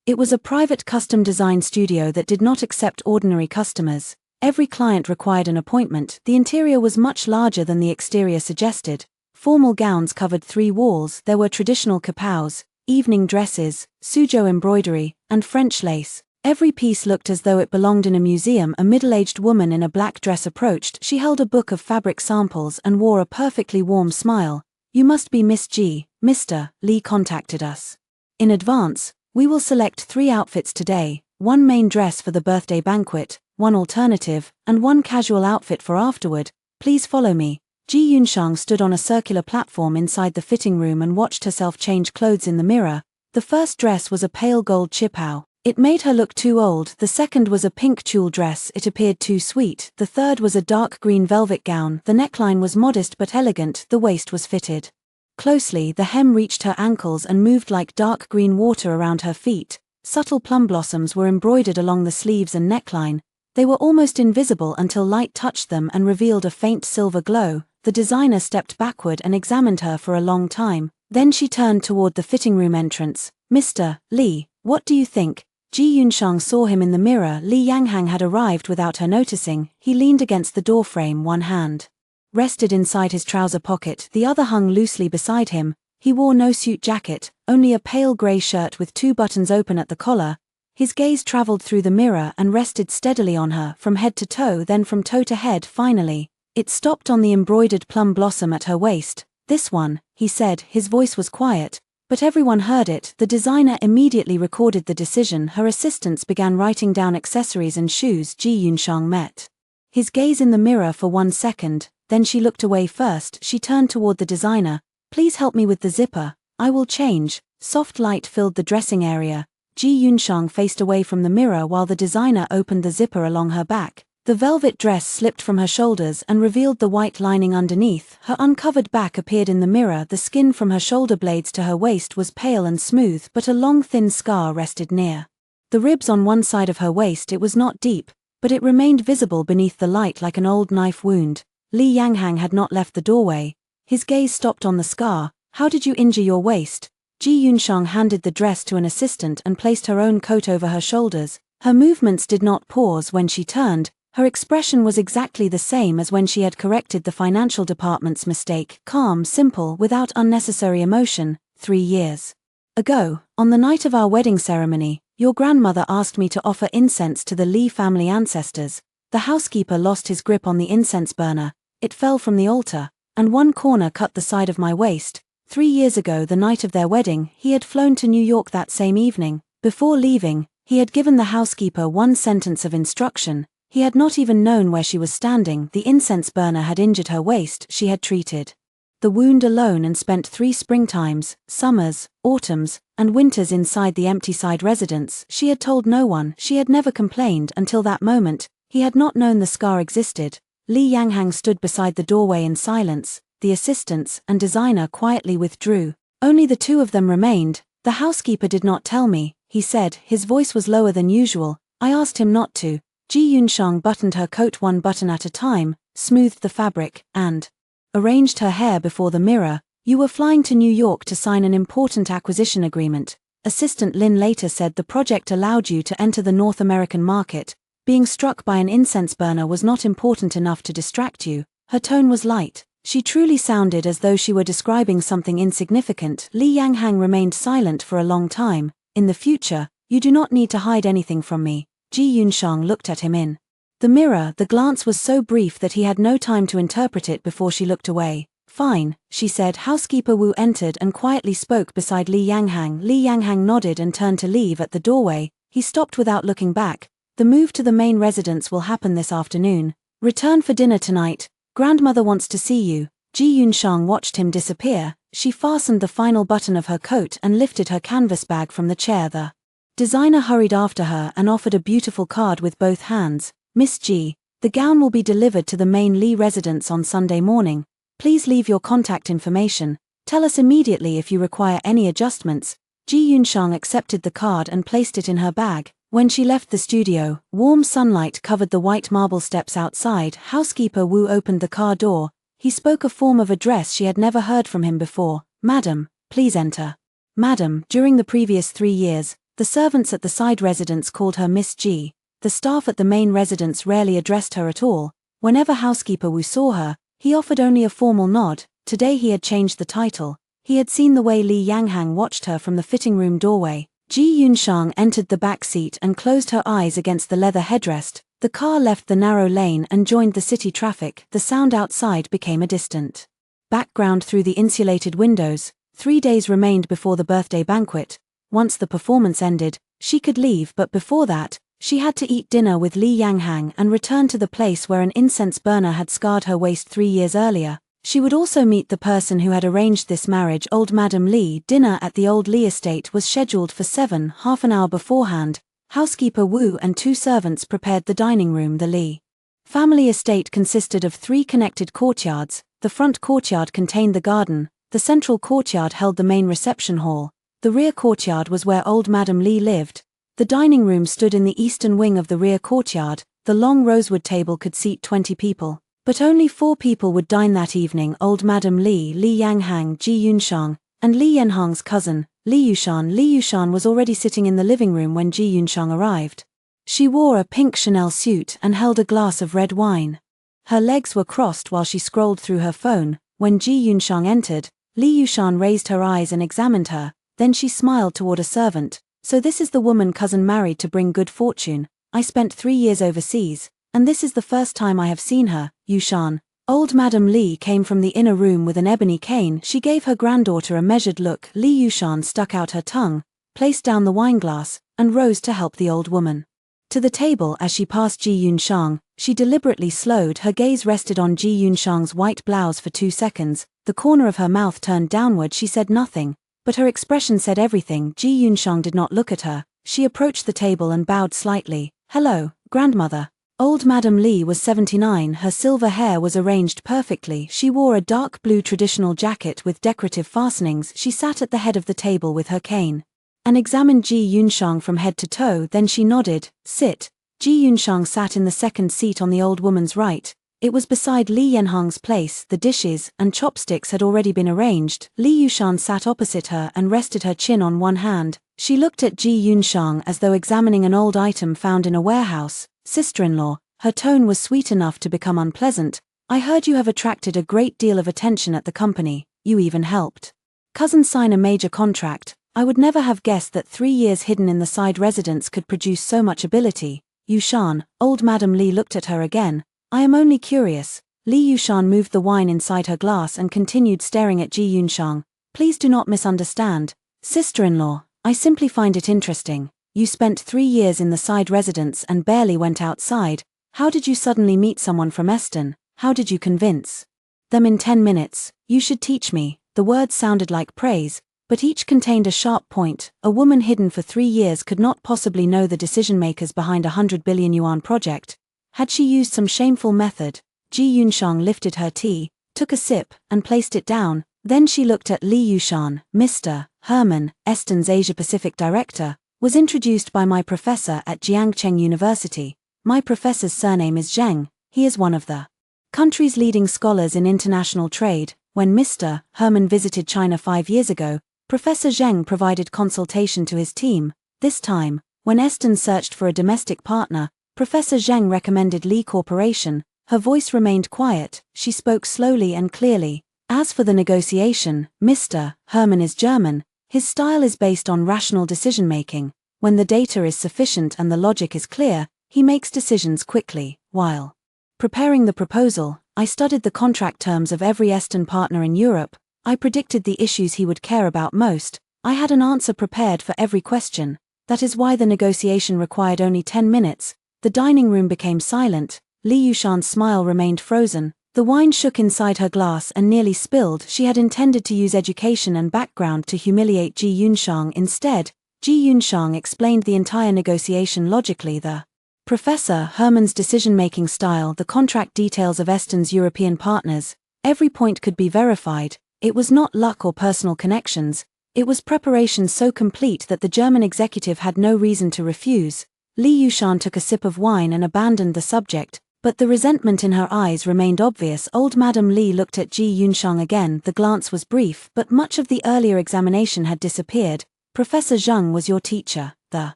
It was a private custom-designed studio that did not accept ordinary customers. Every client required an appointment. The interior was much larger than the exterior suggested. Formal gowns covered 3 walls. There were traditional kapows, evening dresses, suzhou embroidery, and French lace. Every piece looked as though it belonged in a museum. A middle-aged woman in a black dress approached. She held a book of fabric samples and wore a perfectly warm smile. You must be Miss Ji. Mr. Li contacted us in advance. We will select 3 outfits today, 1 main dress for the birthday banquet, 1 alternative, and 1 casual outfit for afterward. Please follow me. Ji Yunshang stood on a circular platform inside the fitting room and watched herself change clothes in the mirror. The first dress was a pale gold chipao. It made her look too old. The second was a pink tulle dress. It appeared too sweet. The third was a dark green velvet gown. The neckline was modest but elegant. The waist was fitted closely. The hem reached her ankles and moved like dark green water around her feet. Subtle plum blossoms were embroidered along the sleeves and neckline. They were almost invisible until light touched them and revealed a faint silver glow. The designer stepped backward and examined her for a long time. Then she turned toward the fitting room entrance. Mr. Li, what do you think? Ji Yunshang saw him in the mirror. Li Yanghang had arrived without her noticing. He leaned against the doorframe. One hand rested inside his trouser pocket, the other hung loosely beside him. He wore no suit jacket, only a pale grey shirt with 2 buttons open at the collar. His gaze traveled through the mirror and rested steadily on her, from head to toe, then from toe to head. Finally, it stopped on the embroidered plum blossom at her waist. This one, he said. His voice was quiet, but everyone heard it. The designer immediately recorded the decision. Her assistants began writing down accessories and shoes. Ji Yunshang met his gaze in the mirror for 1 second, then she looked away first. She turned toward the designer. Please help me with the zipper. I will change. Soft light filled the dressing area. Ji Yunshang faced away from the mirror while the designer opened the zipper along her back. The velvet dress slipped from her shoulders and revealed the white lining underneath. Her uncovered back appeared in the mirror. The skin from her shoulder blades to her waist was pale and smooth, but a long thin scar rested near the ribs on one side of her waist. It was not deep, but it remained visible beneath the light like an old knife wound. Li Yanghang had not left the doorway. His gaze stopped on the scar. How did you injure your waist? Ji Yunshang handed the dress to an assistant and placed her own coat over her shoulders. Her movements did not pause when she turned. Her expression was exactly the same as when she had corrected the financial department's mistake, calm, simple, without unnecessary emotion, 3 years ago. On the night of our wedding ceremony, Your grandmother asked me to offer incense to the Lee family ancestors. The housekeeper lost his grip on the incense burner, it fell from the altar, and one corner cut the side of my waist. 3 years ago, the night of their wedding, he had flown to New York that same evening. Before leaving, he had given the housekeeper one sentence of instruction. He had not even known where she was standing. The incense burner had injured her waist. She had treated the wound alone and spent 3 springtimes, summers, autumns, and winters inside the empty side residence. She had told no one. She had never complained until that moment. He had not known the scar existed. Li Yanghang stood beside the doorway in silence. The assistants and designer quietly withdrew. Only the 2 of them remained. The housekeeper did not tell me, he said. His voice was lower than usual. I asked him not to. Ji Yunshang buttoned her coat 1 button at a time, smoothed the fabric, and arranged her hair before the mirror. You were flying to New York to sign an important acquisition agreement. Assistant Lin later said the project allowed you to enter the North American market. Being struck by an incense burner was not important enough to distract you. Her tone was light. She truly sounded as though she were describing something insignificant. Li Yanghang remained silent for a long time. In the future, you do not need to hide anything from me. Ji Yunshang looked at him in the mirror. The glance was so brief that he had no time to interpret it before she looked away. Fine, she said. Housekeeper Wu entered and quietly spoke beside Li Yanghang. Li Yanghang nodded and turned to leave. At the doorway, he stopped without looking back. The move to the main residence will happen this afternoon. Return for dinner tonight. Grandmother wants to see you. Ji Yunshang watched him disappear. She fastened the final button of her coat and lifted her canvas bag from the chair. The designer hurried after her and offered a beautiful card with both hands. Miss Ji, the gown will be delivered to the main Lee residence on Sunday morning. Please leave your contact information. Tell us immediately if you require any adjustments. Ji Yunshang accepted the card and placed it in her bag. When she left the studio, warm sunlight covered the white marble steps outside. Housekeeper Wu opened the car door. He spoke a form of address she had never heard from him before. Madam, please enter. Madam, during the previous 3 years, the servants at the side residence called her Miss Ji. The staff at the main residence rarely addressed her at all. Whenever housekeeper Wu saw her, he offered only a formal nod. Today he had changed the title. He had seen the way Li Yanghang watched her from the fitting room doorway. Ji Yunshang entered the back seat and closed her eyes against the leather headrest. The car left the narrow lane and joined the city traffic. The sound outside became a distant background through the insulated windows. 3 days remained before the birthday banquet. Once the performance ended, she could leave, but before that, she had to eat dinner with Li Yanghang and return to the place where an incense burner had scarred her waist 3 years earlier. She would also meet the person who had arranged this marriage, old Madam Li. Dinner at the old Li estate was scheduled for 7, half an hour beforehand. Housekeeper Wu and 2 servants prepared the dining room. The Li family estate consisted of 3 connected courtyards. The front courtyard contained the garden, the central courtyard held the main reception hall, the rear courtyard was where old Madam Li lived. The dining room stood in the eastern wing of the rear courtyard. The long rosewood table could seat 20 people. But only 4 people would dine that evening: old Madam Li, Li Yanghang, Ji Yunshang, and Li Yanhang's cousin, Li Yushan. Li Yushan was already sitting in the living room when Ji Yunshang arrived. She wore a pink Chanel suit and held a glass of red wine. Her legs were crossed while she scrolled through her phone. When Ji Yunshang entered, Li Yushan raised her eyes and examined her, then she smiled toward a servant. So this is the woman cousin married to bring good fortune. I spent 3 years overseas, and this is the first time I have seen her, Yushan. Old Madam Li came from the inner room with an ebony cane. She gave her granddaughter a measured look. Li Yushan stuck out her tongue, placed down the wineglass, and rose to help the old woman to the table. As she passed Ji Yunshang, she deliberately slowed. Her gaze rested on Ji Yunshang's white blouse for 2 seconds. The corner of her mouth turned downward. She said nothing, but her expression said everything. Ji Yunshang did not look at her. She approached the table and bowed slightly. Hello, grandmother. Old Madam Li was 79. Her silver hair was arranged perfectly. She wore a dark blue traditional jacket with decorative fastenings. She sat at the head of the table with her cane and examined Ji Yunshang from head to toe. Then she nodded. Sit. Ji Yunshang sat in the second seat on the old woman's right. It was beside Li Yanhang's place. The dishes and chopsticks had already been arranged. Li Yushan sat opposite her and rested her chin on one hand. She looked at Ji Yunshang as though examining an old item found in a warehouse. Sister-in-law, her tone was sweet enough to become unpleasant. I heard you have attracted a great deal of attention at the company. You even helped cousin sign a major contract. I would never have guessed that 3 years hidden in the side residence could produce so much ability. Yushan, old Madam Li looked at her again. I am only curious. Li Yushan moved the wine inside her glass and continued staring at Ji Yunshang. Please do not misunderstand. Sister-in-law, I simply find it interesting. You spent 3 years in the side residence and barely went outside. How did you suddenly meet someone from Eston? How did you convince them in 10 minutes? You should teach me. The words sounded like praise, but each contained a sharp point. A woman hidden for 3 years could not possibly know the decision-makers behind a 100 billion yuan project. Had she used some shameful method? Ji Yunshang lifted her tea, took a sip, and placed it down. Then she looked at Li Yushan. Mr. Herman, Eston's Asia-Pacific director, was introduced by my professor at Jiangcheng University. My professor's surname is Zheng. He is one of the country's leading scholars in international trade. When Mr. Herman visited China 5 years ago, Professor Zheng provided consultation to his team. This time, when Eston searched for a domestic partner, Professor Zheng recommended Li Corporation. Her voice remained quiet. She spoke slowly and clearly. As for the negotiation, Mr. Herman is German. His style is based on rational decision-making. When the data is sufficient and the logic is clear, he makes decisions quickly. While preparing the proposal, I studied the contract terms of every Eston partner in Europe. I predicted the issues he would care about most. I had an answer prepared for every question. That is why the negotiation required only 10 minutes. The dining room became silent. Li Yushan's smile remained frozen. The wine shook inside her glass and nearly spilled. She had intended to use education and background to humiliate Ji Yunshang. Instead, Ji Yunshang explained the entire negotiation logically. The Professor Herman's decision-making style, the contract details of Eston's European partners. Every point could be verified. It was not luck or personal connections. It was preparation so complete that the German executive had no reason to refuse. Li Yushan took a sip of wine and abandoned the subject, but the resentment in her eyes remained obvious. Old Madam Li looked at Ji Yunshang again. The glance was brief, but much of the earlier examination had disappeared. Professor Zheng was your teacher. The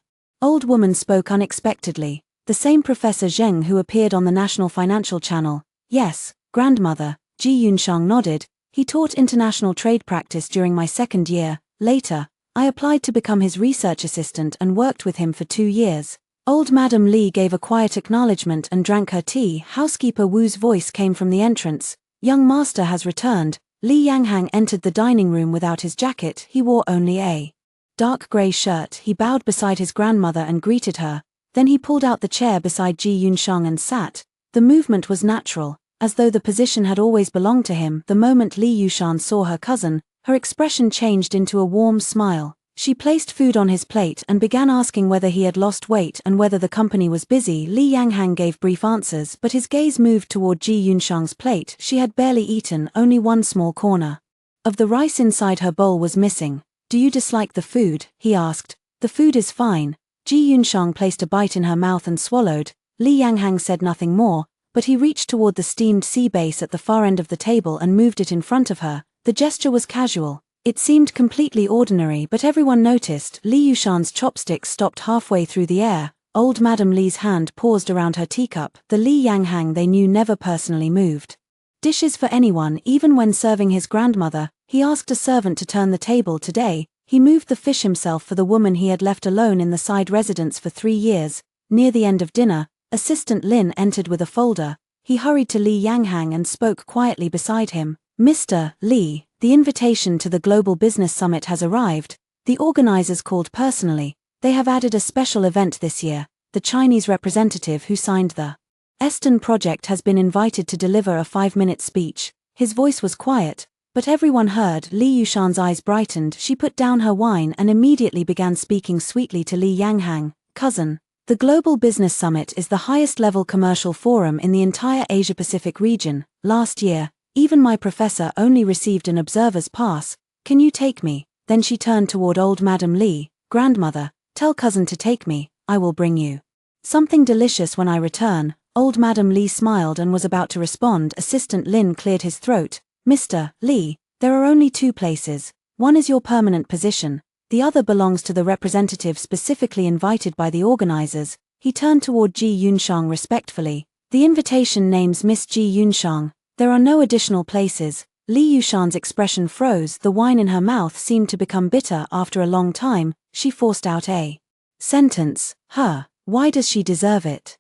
old woman spoke unexpectedly. The same Professor Zheng who appeared on the National Financial Channel. Yes, grandmother. Ji Yunshang nodded. He taught international trade practice during my 2nd year. Later, I applied to become his research assistant and worked with him for 2 years. Old Madam Li gave a quiet acknowledgement and drank her tea. Housekeeper Wu's voice came from the entrance. Young master has returned. Li Yanghang entered the dining room without his jacket. He wore only a dark grey shirt. He bowed beside his grandmother and greeted her. Then he pulled out the chair beside Ji Yunshang and sat. The movement was natural, as though the position had always belonged to him. The moment Li Yushan saw her cousin, her expression changed into a warm smile. She placed food on his plate and began asking whether he had lost weight and whether the company was busy. Li Yanghang gave brief answers, but his gaze moved toward Ji Yunshang's plate. She had barely eaten. Only one small corner of the rice inside her bowl was missing. Do you dislike the food? He asked. The food is fine. Ji Yunshang placed a bite in her mouth and swallowed. Li Yanghang said nothing more, but he reached toward the steamed sea base at the far end of the table and moved it in front of her. The gesture was casual. It seemed completely ordinary, but everyone noticed. Li Yushan's chopsticks stopped halfway through the air. Old Madam Li's hand paused around her teacup. The Li Yanghang they knew never personally moved dishes for anyone, even when serving his grandmother. He asked a servant to turn the table. Today, he moved the fish himself for the woman he had left alone in the side residence for 3 years. Near the end of dinner, Assistant Lin entered with a folder. He hurried to Li Yanghang and spoke quietly beside him. Mr. Li, the invitation to the Global Business Summit has arrived. The organizers called personally. They have added a special event this year. The Chinese representative who signed the Eston project has been invited to deliver a 5-minute speech. His voice was quiet, but everyone heard. Li Yushan's eyes brightened. She put down her wine and immediately began speaking sweetly to Li Yanghang. Cousin, the Global Business Summit is the highest-level commercial forum in the entire Asia-Pacific region. Last year, even my professor only received an observer's pass. Can you take me? Then she turned toward old Madam Li. Grandmother, tell cousin to take me. I will bring you something delicious when I return. Old Madam Li smiled and was about to respond. Assistant Lin cleared his throat. Mr. Li, there are only 2 places. One is your permanent position. The other belongs to the representative specifically invited by the organizers. He turned toward Ji Yunshang respectfully. The invitation names Miss Ji Yunshang. There are no additional places. Li Yushan's expression froze. The wine in her mouth seemed to become bitter. After a long time, she forced out a sentence. Her. Why does she deserve it?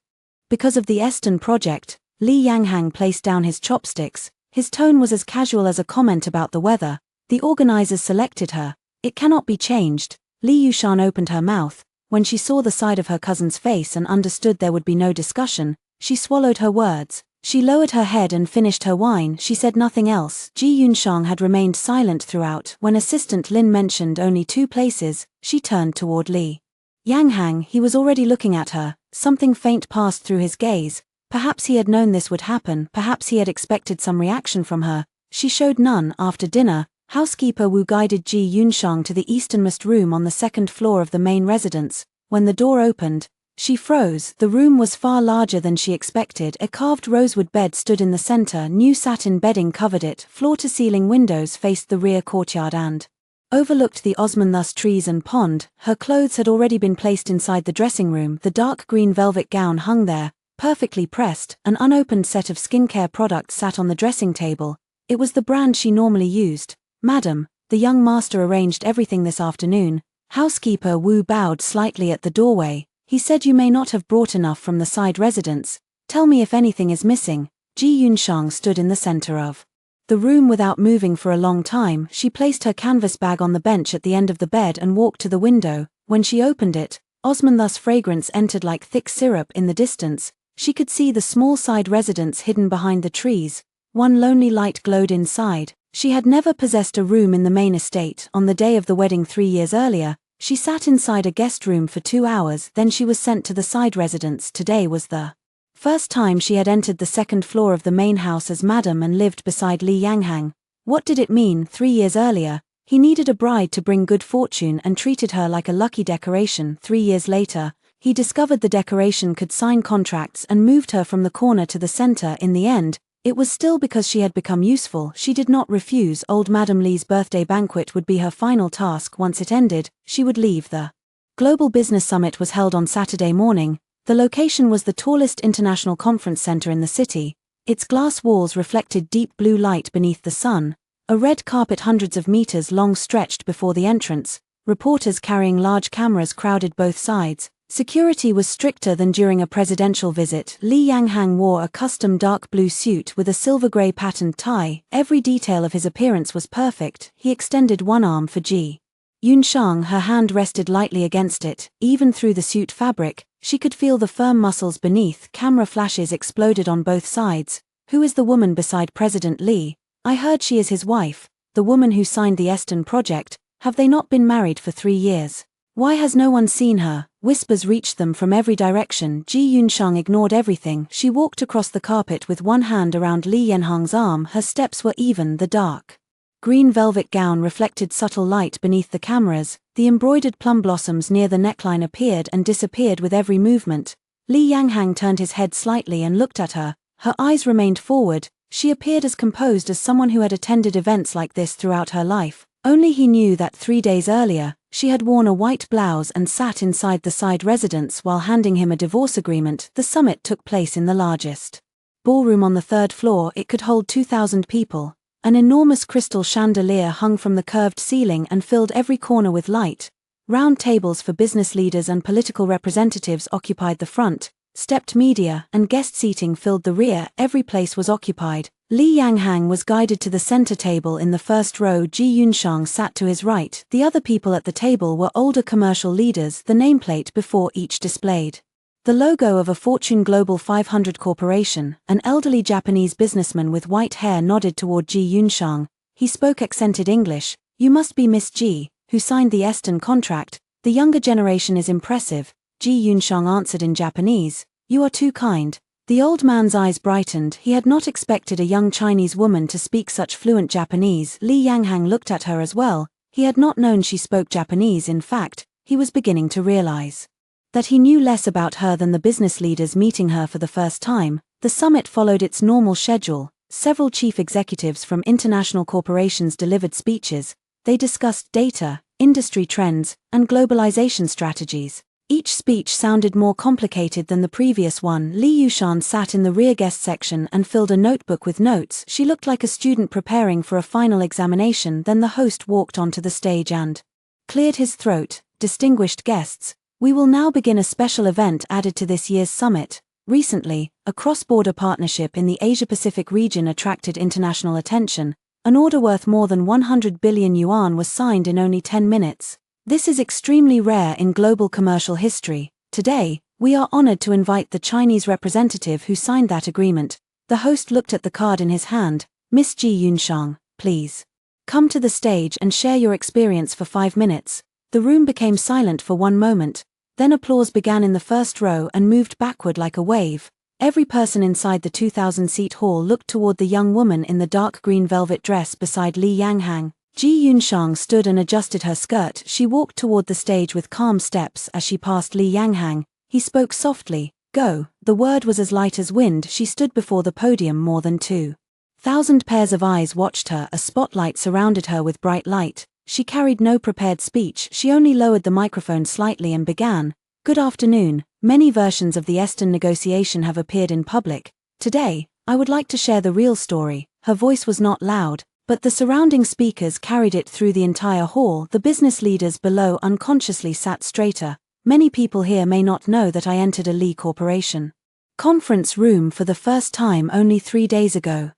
Because of the EDSA project. Li Yanghang placed down his chopsticks. His tone was as casual as a comment about the weather. The organizers selected her. It cannot be changed. Li Yushan opened her mouth. When she saw the side of her cousin's face and understood there would be no discussion, she swallowed her words. She lowered her head and finished her wine. She said nothing else. Ji Yunshang had remained silent throughout. When Assistant Lin mentioned only 2 places, she turned toward Li Yanghang. He was already looking at her. Something faint passed through his gaze. Perhaps he had known this would happen. Perhaps he had expected some reaction from her. She showed none. After dinner, housekeeper Wu guided Ji Yunshang to the easternmost room on the 2nd floor of the main residence. When the door opened, she froze. The room was far larger than she expected. A carved rosewood bed stood in the center. New satin bedding covered it. Floor-to-ceiling windows faced the rear courtyard and overlooked the Osmanthus trees and pond. Her clothes had already been placed inside the dressing room. The dark green velvet gown hung there, perfectly pressed. An unopened set of skincare products sat on the dressing table. It was the brand she normally used. Madam, the young master arranged everything this afternoon. Housekeeper Wu bowed slightly at the doorway. He said you may not have brought enough from the side residence. Tell me if anything is missing. Ji Yunshang stood in the center of the room without moving for a long time. She placed her canvas bag on the bench at the end of the bed and walked to the window. When she opened it, Osmanthus fragrance entered like thick syrup in the distance. She could see the small side residence hidden behind the trees. One lonely light glowed inside. She had never possessed a room in the main estate. On the day of the wedding 3 years earlier, she sat inside a guest room for 2 hours, then she was sent to the side residence. Today was the first time she had entered the 2nd floor of the main house as madam and lived beside Li Yanghang. What did it mean? 3 years earlier, he needed a bride to bring good fortune and treated her like a lucky decoration. 3 years later, he discovered the decoration could sign contracts and moved her from the corner to the center. In the end, it was still because she had become useful. She did not refuse. Old Madam Li's birthday banquet would be her final task. Once it ended, she would leave. The Global Business Summit was held on Saturday morning. The location was the tallest international conference center in the city. Its glass walls reflected deep blue light beneath the sun. A red carpet hundreds of meters long stretched before the entrance. Reporters carrying large cameras crowded both sides. Security was stricter than during a presidential visit. Li Yanghang wore a custom dark blue suit with a silver-gray patterned tie. Every detail of his appearance was perfect. He extended one arm for Ji Yunshang. Her hand rested lightly against it. Even through the suit fabric, she could feel the firm muscles beneath. Camera flashes exploded on both sides. Who is the woman beside President Li? I heard she is his wife, the woman who signed the EDSA project. Have they not been married for 3 years? Why has no one seen her? Whispers reached them from every direction. Ji Yunshang ignored everything. She walked across the carpet with one hand around Li Yanhang's arm. Her steps were even. The dark green velvet gown reflected subtle light beneath the cameras. The embroidered plum blossoms near the neckline appeared and disappeared with every movement. Li Yanghang turned his head slightly and looked at her. Her eyes remained forward. She appeared as composed as someone who had attended events like this throughout her life. Only he knew that 3 days earlier, she had worn a white blouse and sat inside the side residence while handing him a divorce agreement. The summit took place in the largest ballroom on the 3rd floor. It could hold 2,000 people. An enormous crystal chandelier hung from the curved ceiling and filled every corner with light. Round tables for business leaders and political representatives occupied the front. Stepped media and guest seating filled the rear. Every place was occupied. Li Yanghang was guided to the center table in the first row. Ji Yunshang sat to his right. The other people at the table were older commercial leaders. The nameplate before each displayed the logo of a Fortune Global 500 corporation. An elderly Japanese businessman with white hair nodded toward Ji Yunshang. He spoke accented English. You must be Miss Ji, who signed the EDSA contract. The younger generation is impressive. Ji Yunshang answered in Japanese. You are too kind. The old man's eyes brightened. He had not expected a young Chinese woman to speak such fluent Japanese. Li Yanghang looked at her as well. He had not known she spoke Japanese. In fact, he was beginning to realize that he knew less about her than the business leaders meeting her for the first time. The summit followed its normal schedule. Several chief executives from international corporations delivered speeches. They discussed data, industry trends, and globalization strategies. Each speech sounded more complicated than the previous one. Li Yushan sat in the rear guest section and filled a notebook with notes. She looked like a student preparing for a final examination. Then the host walked onto the stage and cleared his throat. Distinguished guests, we will now begin a special event added to this year's summit. Recently, a cross-border partnership in the Asia-Pacific region attracted international attention. An order worth more than 100 billion yuan was signed in only 10 minutes. This is extremely rare in global commercial history. Today, we are honored to invite the Chinese representative who signed that agreement. The host looked at the card in his hand. Miss Ji Yunshang, please come to the stage and share your experience for 5 minutes. The room became silent for one moment. Then applause began in the first row and moved backward like a wave. Every person inside the 2,000-seat hall looked toward the young woman in the dark green velvet dress beside Li Yanghang. Ji Yunshang stood and adjusted her skirt. She walked toward the stage with calm steps as she passed Li Yanghang. He spoke softly. Go. The word was as light as wind. She stood before the podium. More than 2,000 pairs of eyes watched her. A spotlight surrounded her with bright light. She carried no prepared speech. She only lowered the microphone slightly and began. Good afternoon. Many versions of the Eastern negotiation have appeared in public. Today, I would like to share the real story. Her voice was not loud, but the surrounding speakers carried it through the entire hall. The business leaders below unconsciously sat straighter. Many people here may not know that I entered a Li Corporation conference room for the first time only 3 days ago.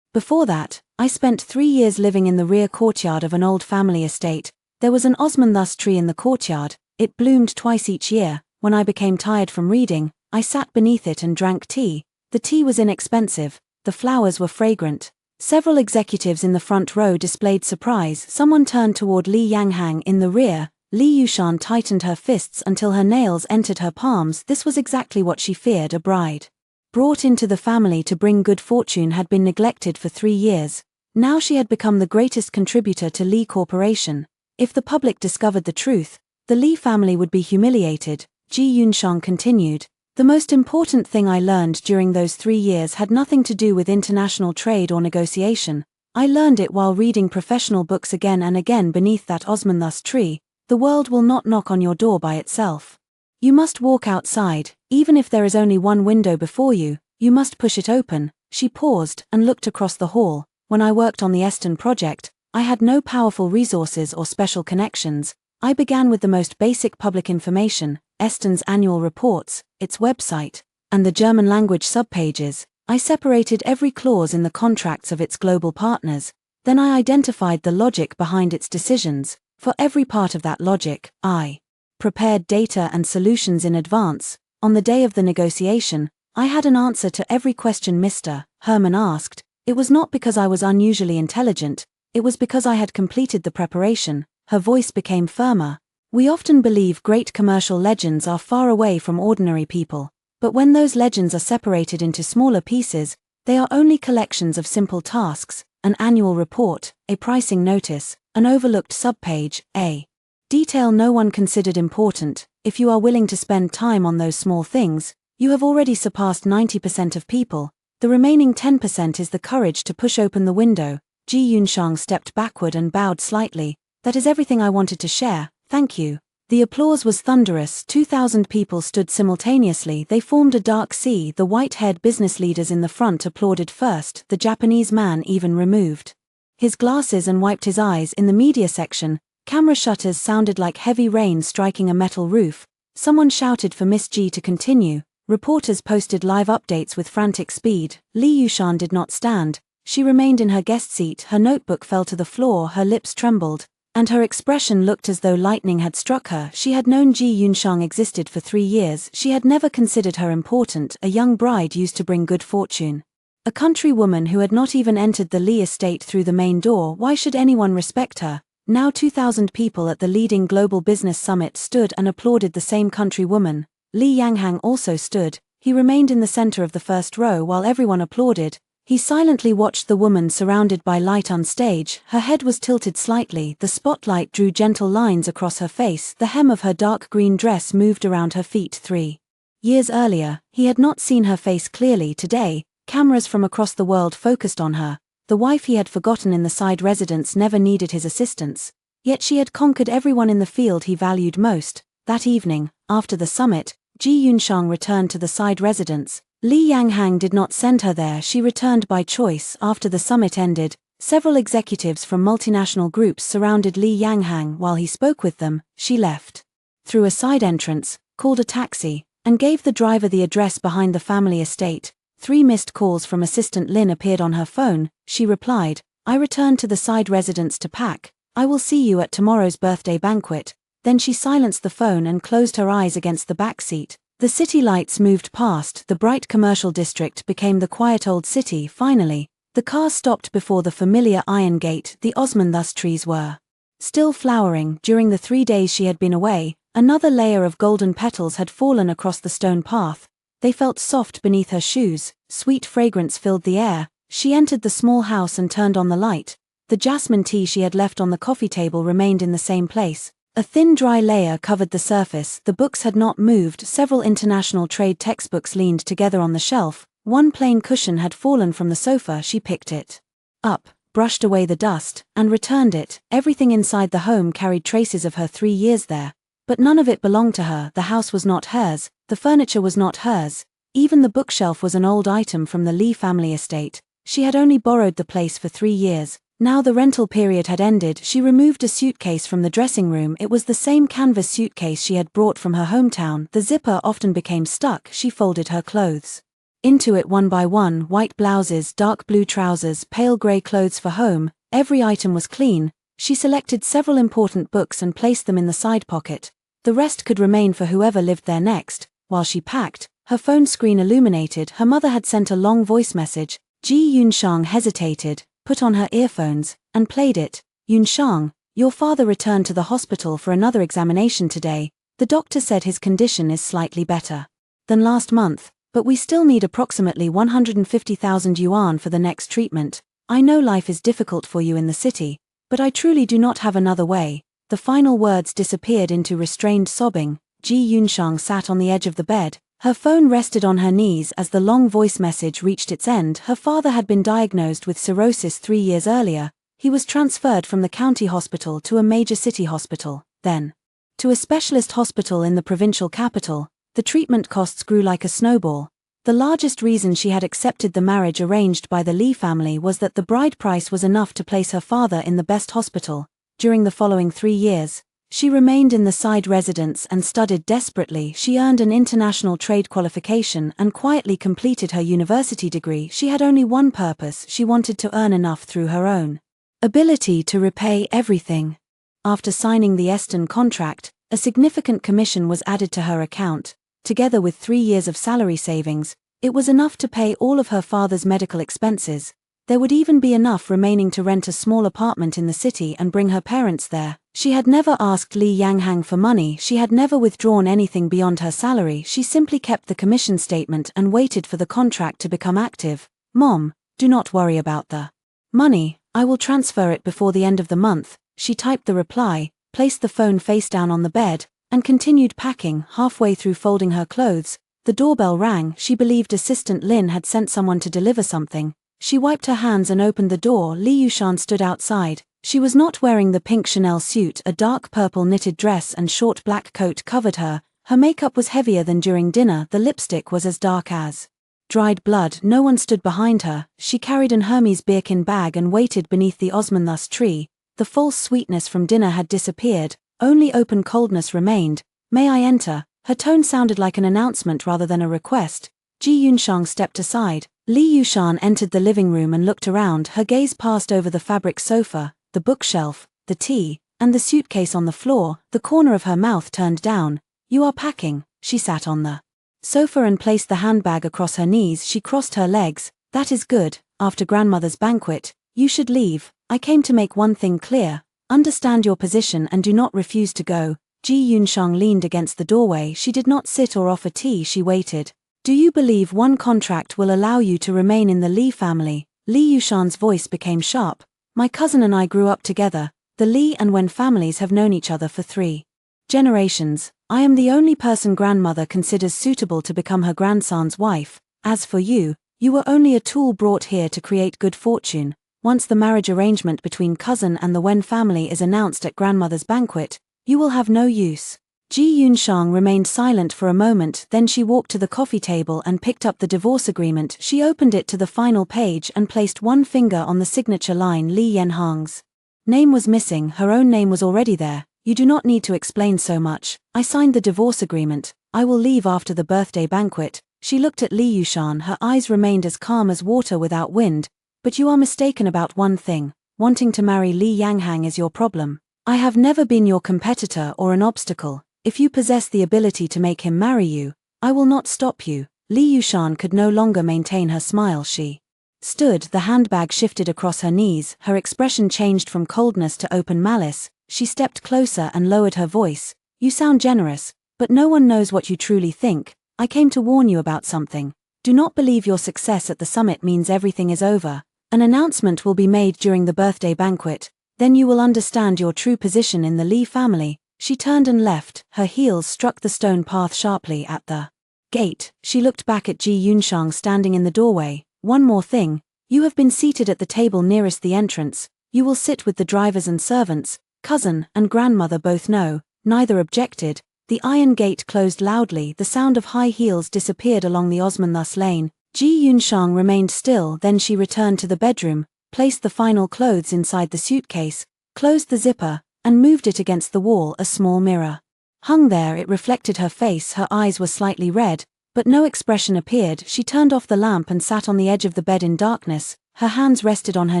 Before that, I spent 3 years living in the rear courtyard of an old family estate. There was an osmanthus tree in the courtyard. It bloomed twice each year. When I became tired from reading, I sat beneath it and drank tea. The tea was inexpensive. The flowers were fragrant. Several executives in the front row displayed surprise. Someone turned toward Li Yanghang in the rear. Li Yushan tightened her fists until her nails entered her palms. This was exactly what she feared. A bride brought into the family to bring good fortune had been neglected for 3 years. Now she had become the greatest contributor to Li Corporation. If the public discovered the truth, the Li family would be humiliated. Ji Yunshang continued. The most important thing I learned during those 3 years had nothing to do with international trade or negotiation. I learned it while reading professional books again and again beneath that osmanthus tree. The world will not knock on your door by itself. You must walk outside. Even if there is only one window before you, you must push it open. She paused and looked across the hall. When I worked on the Eston project, I had no powerful resources or special connections. I began with the most basic public information, Eston's annual reports, its website, and the German language subpages. I separated every clause in the contracts of its global partners. Then I identified the logic behind its decisions. For every part of that logic, I prepared data and solutions in advance. On the day of the negotiation, I had an answer to every question Mr. Herman asked. It was not because I was unusually intelligent, it was because I had completed the preparation. Her voice became firmer. We often believe great commercial legends are far away from ordinary people, but when those legends are separated into smaller pieces, they are only collections of simple tasks: an annual report, a pricing notice, an overlooked subpage, a detail no one considered important. If you are willing to spend time on those small things, you have already surpassed 90% of people. The remaining 10% is the courage to push open the window. Ji Yunshang stepped backward and bowed slightly. That is everything I wanted to share, thank you. The applause was thunderous. 2,000 people stood simultaneously. They formed a dark C. The white-haired business leaders in the front applauded first. The Japanese man even removed his glasses and wiped his eyes. In the media section, camera shutters sounded like heavy rain striking a metal roof. Someone shouted for Miss G to continue. Reporters posted live updates with frantic speed. Li Yushan did not stand. She remained in her guest seat. Her notebook fell to the floor. Her lips trembled, and her expression looked as though lightning had struck her. She had known Ji Yunshang existed for 3 years. She had never considered her important. A young bride used to bring good fortune. A countrywoman who had not even entered the Li estate through the main door. Why should anyone respect her? Now 2,000 people at the leading global business summit stood and applauded the same countrywoman. Li Yanghang also stood. He remained in the center of the first row while everyone applauded. He silently watched the woman surrounded by light on stage. Her head was tilted slightly. The spotlight drew gentle lines across her face. The hem of her dark green dress moved around her feet. 3 years earlier, he had not seen her face clearly. Today, cameras from across the world focused on her. The wife he had forgotten in the side residence never needed his assistance. Yet she had conquered everyone in the field he valued most. That evening, after the summit, Ji Yunshang returned to the side residence. Li Yanghang did not send her there, she returned by choice. After the summit ended, several executives from multinational groups surrounded Li Yanghang. While he spoke with them, she left through a side entrance, called a taxi, and gave the driver the address behind the family estate. 3 missed calls from assistant Lin appeared on her phone. She replied, "I returned to the side residence to pack. I will see you at tomorrow's birthday banquet." Then she silenced the phone and closed her eyes against the back seat. The city lights moved past, the bright commercial district became the quiet old city. Finally, the car stopped before the familiar iron gate. The osmanthus trees were still flowering. During the 3 days she had been away, another layer of golden petals had fallen across the stone path. They felt soft beneath her shoes, sweet fragrance filled the air. She entered the small house and turned on the light. The jasmine tea she had left on the coffee table remained in the same place. A thin dry layer covered the surface. The books had not moved. Several international trade textbooks leaned together on the shelf. One plain cushion had fallen from the sofa. She picked it up, brushed away the dust, and returned it. Everything inside the home carried traces of her 3 years there. But none of it belonged to her. The house was not hers, the furniture was not hers. Even the bookshelf was an old item from the Li family estate. She had only borrowed the place for 3 years. Now the rental period had ended. She removed a suitcase from the dressing room. It was the same canvas suitcase she had brought from her hometown. The zipper often became stuck. She folded her clothes into it one by one: white blouses, dark blue trousers, pale grey clothes for home. Every item was clean. She selected several important books and placed them in the side pocket. The rest could remain for whoever lived there next. While she packed, her phone screen illuminated. Her mother had sent a long voice message. Ji Yunshang hesitated, put on her earphones, and played it. "Yunshang, your father returned to the hospital for another examination today. The doctor said his condition is slightly better than last month, but we still need approximately 150,000 yuan for the next treatment. I know life is difficult for you in the city, but I truly do not have another way." The final words disappeared into restrained sobbing. Ji Yunshang sat on the edge of the bed. Her phone rested on her knees as the long voice message reached its end. Her father had been diagnosed with cirrhosis 3 years earlier. He was transferred from the county hospital to a major city hospital, then to a specialist hospital in the provincial capital. The treatment costs grew like a snowball. The largest reason she had accepted the marriage arranged by the Li family was that the bride price was enough to place her father in the best hospital. During the following 3 years, she remained in the side residence and studied desperately. She earned an international trade qualification and quietly completed her university degree. She had only one purpose: she wanted to earn enough through her own ability to repay everything. After signing the Eston contract, a significant commission was added to her account. Together with 3 years of salary savings, it was enough to pay all of her father's medical expenses. There would even be enough remaining to rent a small apartment in the city and bring her parents there. She had never asked Li Yanghang for money. She had never withdrawn anything beyond her salary. She simply kept the commission statement and waited for the contract to become active. "Mom, do not worry about the money. I will transfer it before the end of the month." She typed the reply, placed the phone face down on the bed, and continued packing. Halfway through folding her clothes, the doorbell rang. She believed Assistant Lin had sent someone to deliver something. She wiped her hands and opened the door. Li Yushan stood outside. She was not wearing the pink Chanel suit. A dark purple knitted dress and short black coat covered her. Her makeup was heavier than during dinner. The lipstick was as dark as dried blood. No one stood behind her. She carried an Hermes Birkin bag and waited beneath the osmanthus tree. The false sweetness from dinner had disappeared. Only open coldness remained. "May I enter?" Her tone sounded like an announcement rather than a request. Ji Yunshang stepped aside. Li Yushan entered the living room and looked around. Her gaze passed over the fabric sofa, the bookshelf, the tea, and the suitcase on the floor. The corner of her mouth turned down. "You are packing." She sat on the sofa and placed the handbag across her knees. She crossed her legs. "That is good. After grandmother's banquet, you should leave. I came to make one thing clear. Understand your position and do not refuse to go." Ji Yunshang leaned against the doorway. She did not sit or offer tea. She waited. "Do you believe one contract will allow you to remain in the Li family?" Li Yushan's voice became sharp. "My cousin and I grew up together. The Li and Wen families have known each other for 3 generations. I am the only person grandmother considers suitable to become her grandson's wife. As for you, you were only a tool brought here to create good fortune. Once the marriage arrangement between cousin and the Wen family is announced at grandmother's banquet, you will have no use." Ji Yunshang remained silent for a moment, then she walked to the coffee table and picked up the divorce agreement. She opened it to the final page and placed one finger on the signature line. Li Yanhang's name was missing, her own name was already there. You do not need to explain so much. I signed the divorce agreement. I will leave after the birthday banquet. She looked at Li Yushan, her eyes remained as calm as water without wind. But you are mistaken about one thing. Wanting to marry Li Yanghang is your problem. I have never been your competitor or an obstacle. If you possess the ability to make him marry you, I will not stop you. Li Yushan could no longer maintain her smile. She stood, the handbag shifted across her knees, her expression changed from coldness to open malice. She stepped closer and lowered her voice. You sound generous, but no one knows what you truly think. I came to warn you about something. Do not believe your success at the summit means everything is over. An announcement will be made during the birthday banquet. Then you will understand your true position in the Li family. She turned and left, her heels struck the stone path sharply at the gate. She looked back at Ji Yunshang standing in the doorway. One more thing. You have been seated at the table nearest the entrance. You will sit with the drivers and servants. Cousin and grandmother both know. Neither objected. The iron gate closed loudly. The sound of high heels disappeared along the Osmanthus lane. Ji Yunshang remained still, then she returned to the bedroom, placed the final clothes inside the suitcase, closed the zipper, and moved it against the wall. A small mirror hung there. It reflected her face. Her eyes were slightly red, but no expression appeared. She turned off the lamp and sat on the edge of the bed in darkness. Her hands rested on her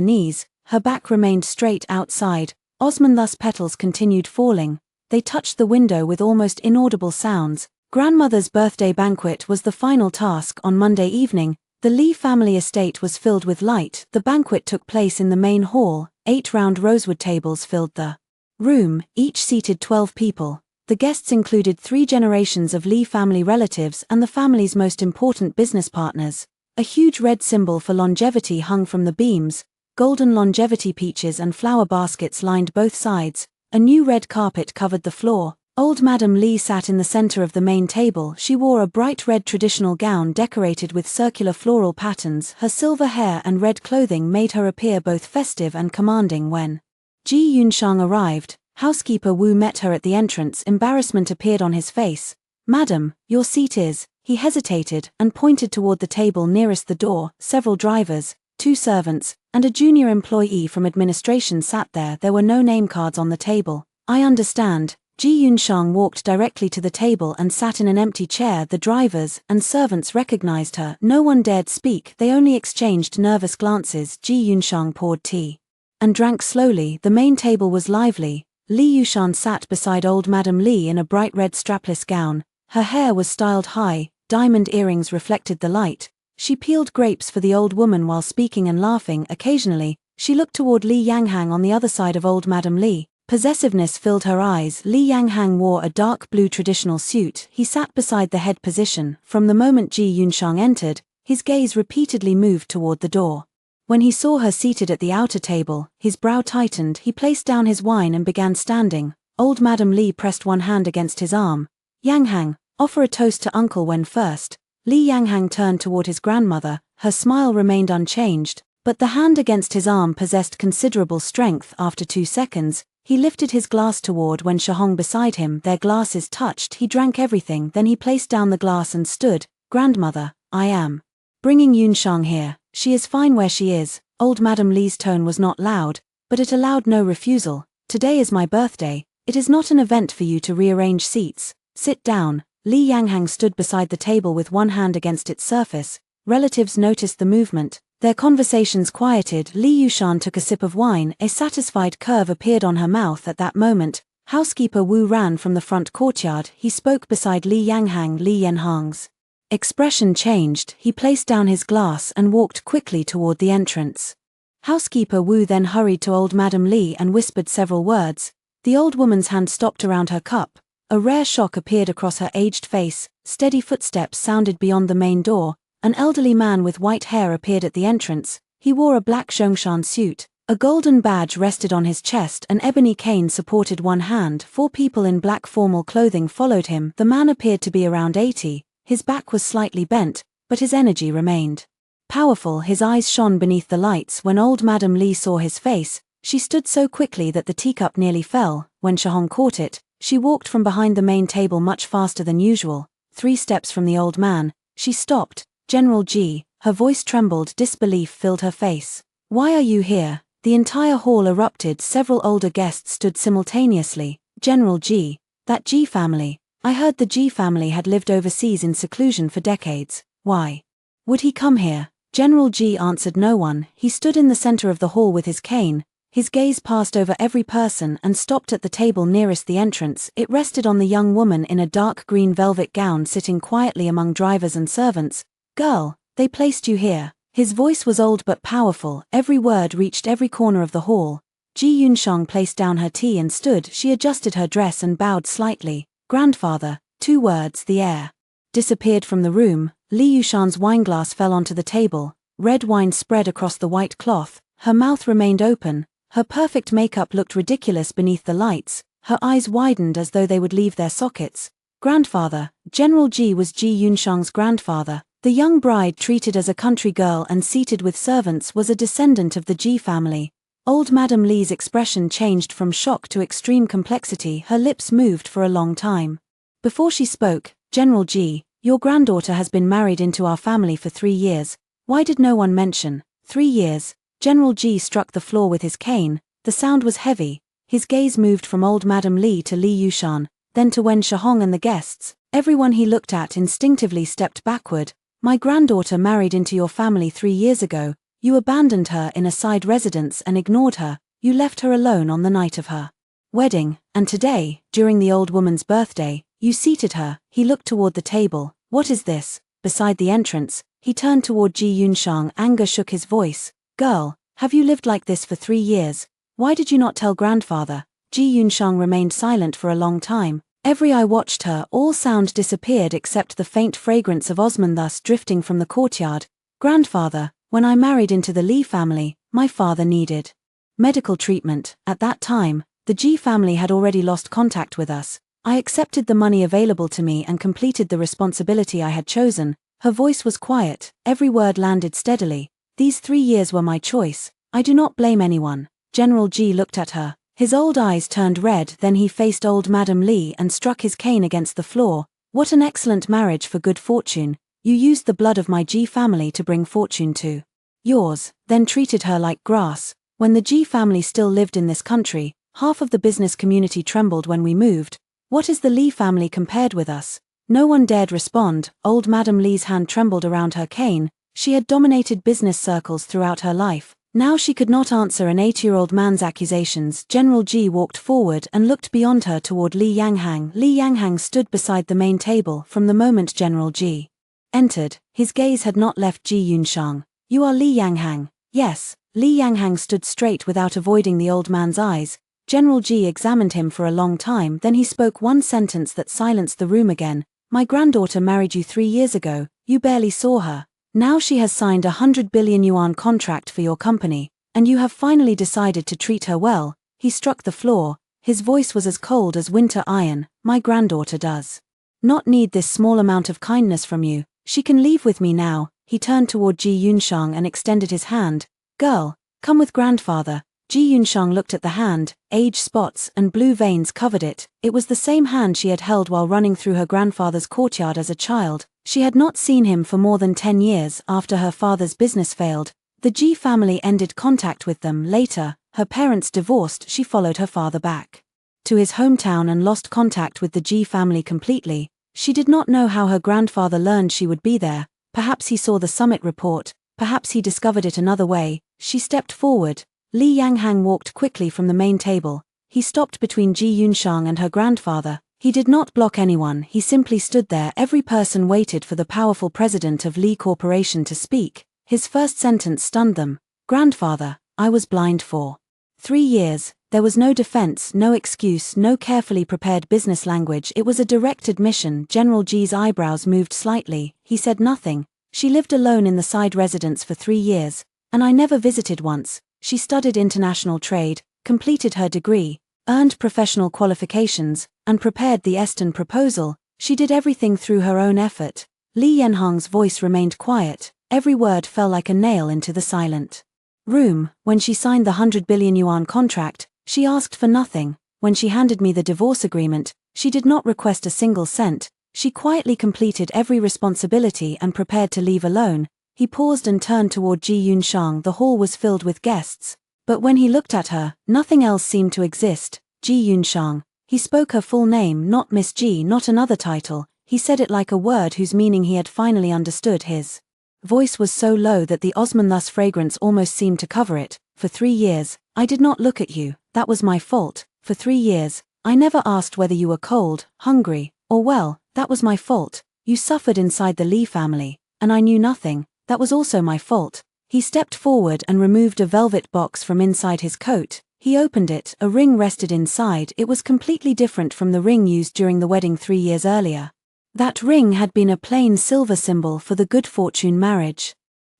knees, her back remained straight. Outside, Osmanthus petals continued falling. They touched the window with almost inaudible sounds. Grandmother's birthday banquet was the final task. On Monday evening, the Li family estate was filled with light. The banquet took place in the main hall. 8 round rosewood tables filled the room, each seated 12 people. The guests included 3 generations of Li family relatives and the family's most important business partners. A huge red symbol for longevity hung from the beams. Golden longevity peaches and flower baskets lined both sides. A new red carpet covered the floor. Old Madame Li sat in the center of the main table. She wore a bright red traditional gown decorated with circular floral patterns. Her silver hair and red clothing made her appear both festive and commanding. When Ji Yunshang arrived, housekeeper Wu met her at the entrance. Embarrassment appeared on his face. Madam, your seat is. He hesitated and pointed toward the table nearest the door. Several drivers, 2 servants, and a junior employee from administration sat there. There were no name cards on the table. I understand. Ji Yunshang walked directly to the table and sat in an empty chair. The drivers and servants recognized her. No one dared speak. They only exchanged nervous glances. Ji Yunshang poured tea and drank slowly. The main table was lively. Li Yushan sat beside old Madame Li in a bright red strapless gown. Her hair was styled high. Diamond earrings reflected the light. She peeled grapes for the old woman while speaking and laughing. Occasionally, she looked toward Li Yanghang on the other side of old Madame Li. Possessiveness filled her eyes. Li Yanghang wore a dark blue traditional suit. He sat beside the head position. From the moment Ji Yunshang entered, his gaze repeatedly moved toward the door. When he saw her seated at the outer table, his brow tightened. He placed down his wine and began standing. Old Madame Li pressed one hand against his arm. Yanghang, offer a toast to Uncle Wen first. Li Yanghang turned toward his grandmother. Her smile remained unchanged, but the hand against his arm possessed considerable strength. After 2 seconds, he lifted his glass toward Wen Shihong beside him. Their glasses touched. He drank everything. Then he placed down the glass and stood. Grandmother, I am bringing Yunshang here. She is fine where she is. Old Madame Li's tone was not loud, but it allowed no refusal. Today is my birthday. It is not an event for you to rearrange seats. Sit down. Li Yanghang stood beside the table with one hand against its surface. Relatives noticed the movement. Their conversations quieted. Li Yushan took a sip of wine. A satisfied curve appeared on her mouth at that moment. Housekeeper Wu ran from the front courtyard. He spoke beside Li Yanghang. Li Yanhang's expression changed. He placed down his glass and walked quickly toward the entrance. Housekeeper Wu then hurried to old Madame Li and whispered several words. The old woman's hand stopped around her cup. A rare shock appeared across her aged face. Steady footsteps sounded beyond the main door. An elderly man with white hair appeared at the entrance. He wore a black Zhongshan suit. A golden badge rested on his chest. An ebony cane supported one hand. 4 people in black formal clothing followed him. The man appeared to be around 80. His back was slightly bent, but his energy remained powerful. His eyes shone beneath the lights. When old Madame Li saw his face, she stood so quickly that the teacup nearly fell. When Shihong caught it, She walked from behind the main table much faster than usual. 3 steps from the old man, she stopped. General G, her voice trembled, disbelief filled her face. Why are you here? The entire hall erupted. Several older guests stood simultaneously. General G, that G family. I heard the G family had lived overseas in seclusion for decades. Why would he come here? General G answered no one. He stood in the center of the hall with his cane. His gaze passed over every person and stopped at the table nearest the entrance. It rested on the young woman in a dark green velvet gown sitting quietly among drivers and servants. Girl, they placed you here. His voice was old but powerful. Every word reached every corner of the hall. Ji Yunsheng placed down her tea and stood. She adjusted her dress and bowed slightly. Grandfather, 2 words. The air disappeared from the room. Li Yushan's wineglass fell onto the table. Red wine spread across the white cloth. Her mouth remained open. Her perfect makeup looked ridiculous beneath the lights. Her eyes widened as though they would leave their sockets. Grandfather. General Ji was Ji Yunsheng's grandfather. The young bride, treated as a country girl and seated with servants, was a descendant of the Ji family. Old Madame Li's expression changed from shock to extreme complexity. Her lips moved for a long time. Before she spoke, General Ji, your granddaughter has been married into our family for 3 years. Why did no one mention? 3 years. General Ji struck the floor with his cane. The sound was heavy. His gaze moved from old Madame Li to Li Yushan, then to Wen Shihong and the guests. Everyone he looked at instinctively stepped backward. My granddaughter married into your family 3 years ago. You abandoned her in a side residence and ignored her. You left her alone on the night of her wedding, and today, during the old woman's birthday, you seated her. He looked toward the table. What is this? Beside the entrance, he turned toward Ji Yunsheng. Anger shook his voice. Girl, have you lived like this for 3 years? Why did you not tell grandfather? Ji Yunsheng remained silent for a long time. Every eye watched her. All sound disappeared except the faint fragrance of osmanthus drifting from the courtyard. Grandfather, when I married into the Li family, my father needed medical treatment. At that time, the Ji family had already lost contact with us. I accepted the money available to me and completed the responsibility I had chosen. Her voice was quiet. Every word landed steadily. These 3 years were my choice. I do not blame anyone. General Ji looked at her. His old eyes turned red. Then he faced old Madame Li and struck his cane against the floor. What an excellent marriage for good fortune. You used the blood of my Ji family to bring fortune to yours, then treated her like grass. When the Ji family still lived in this country, half of the business community trembled when we moved. What is the Li family compared with us? No one dared respond. Old Madame Li's hand trembled around her cane. She had dominated business circles throughout her life. Now she could not answer an 8-year-old man's accusations. General Ji walked forward and looked beyond her toward Li Yanghang. Li Yanghang stood beside the main table. From the moment General Ji entered, his gaze had not left Ji Yunsheng. You are Li Yanghang? Yes. Li Yanghang stood straight without avoiding the old man's eyes. General Ji examined him for a long time. Then he spoke one sentence that silenced the room again. My granddaughter married you 3 years ago. You barely saw her. Now she has signed a 100 billion yuan contract for your company, and you have finally decided to treat her well. He struck the floor. His voice was as cold as winter iron. My granddaughter does not need this small amount of kindness from you. She can leave with me now. He turned toward Ji Yunsheng and extended his hand. Girl, come with grandfather. Ji Yunsheng looked at the hand. Age spots and blue veins covered it. It was the same hand she had held while running through her grandfather's courtyard as a child. She had not seen him for more than 10 years. After her father's business failed, the Ji family ended contact with them. Later, her parents divorced. She followed her father back to his hometown and lost contact with the Ji family completely. She did not know how her grandfather learned she would be there. Perhaps he saw the summit report. Perhaps he discovered it another way. She stepped forward. Li Yanghang walked quickly from the main table. He stopped between Ji Yunsheng and her grandfather. He did not block anyone. He simply stood there. Every person waited for the powerful president of Li Corporation to speak. His first sentence stunned them. Grandfather, I was blind for 3 years. There was no defense, no excuse, no carefully prepared business language. It was a direct admission. General Ji's eyebrows moved slightly. He said nothing. She lived alone in the side residence for 3 years, and I never visited once. She studied international trade, completed her degree, earned professional qualifications, and prepared the Eston proposal. She did everything through her own effort. Li Yanhang's voice remained quiet. Every word fell like a nail into the silent room. When she signed the 100 billion yuan contract, she asked for nothing. When she handed me the divorce agreement, she did not request a single cent. She quietly completed every responsibility and prepared to leave alone. He paused and turned toward Ji Yunshang. The hall was filled with guests. But when he looked at her, nothing else seemed to exist. Ji Yunshang. He spoke her full name, not Miss Ji, not another title. He said it like a word whose meaning he had finally understood. His voice was so low that the osmanthus fragrance almost seemed to cover it. For 3 years, I did not look at you. That was my fault. For 3 years, I never asked whether you were cold, hungry, or well. That was my fault. You suffered inside the Li family, and I knew nothing. That was also my fault. He stepped forward and removed a velvet box from inside his coat. He opened it. A ring rested inside. It was completely different from the ring used during the wedding 3 years earlier. That ring had been a plain silver symbol for the good fortune marriage.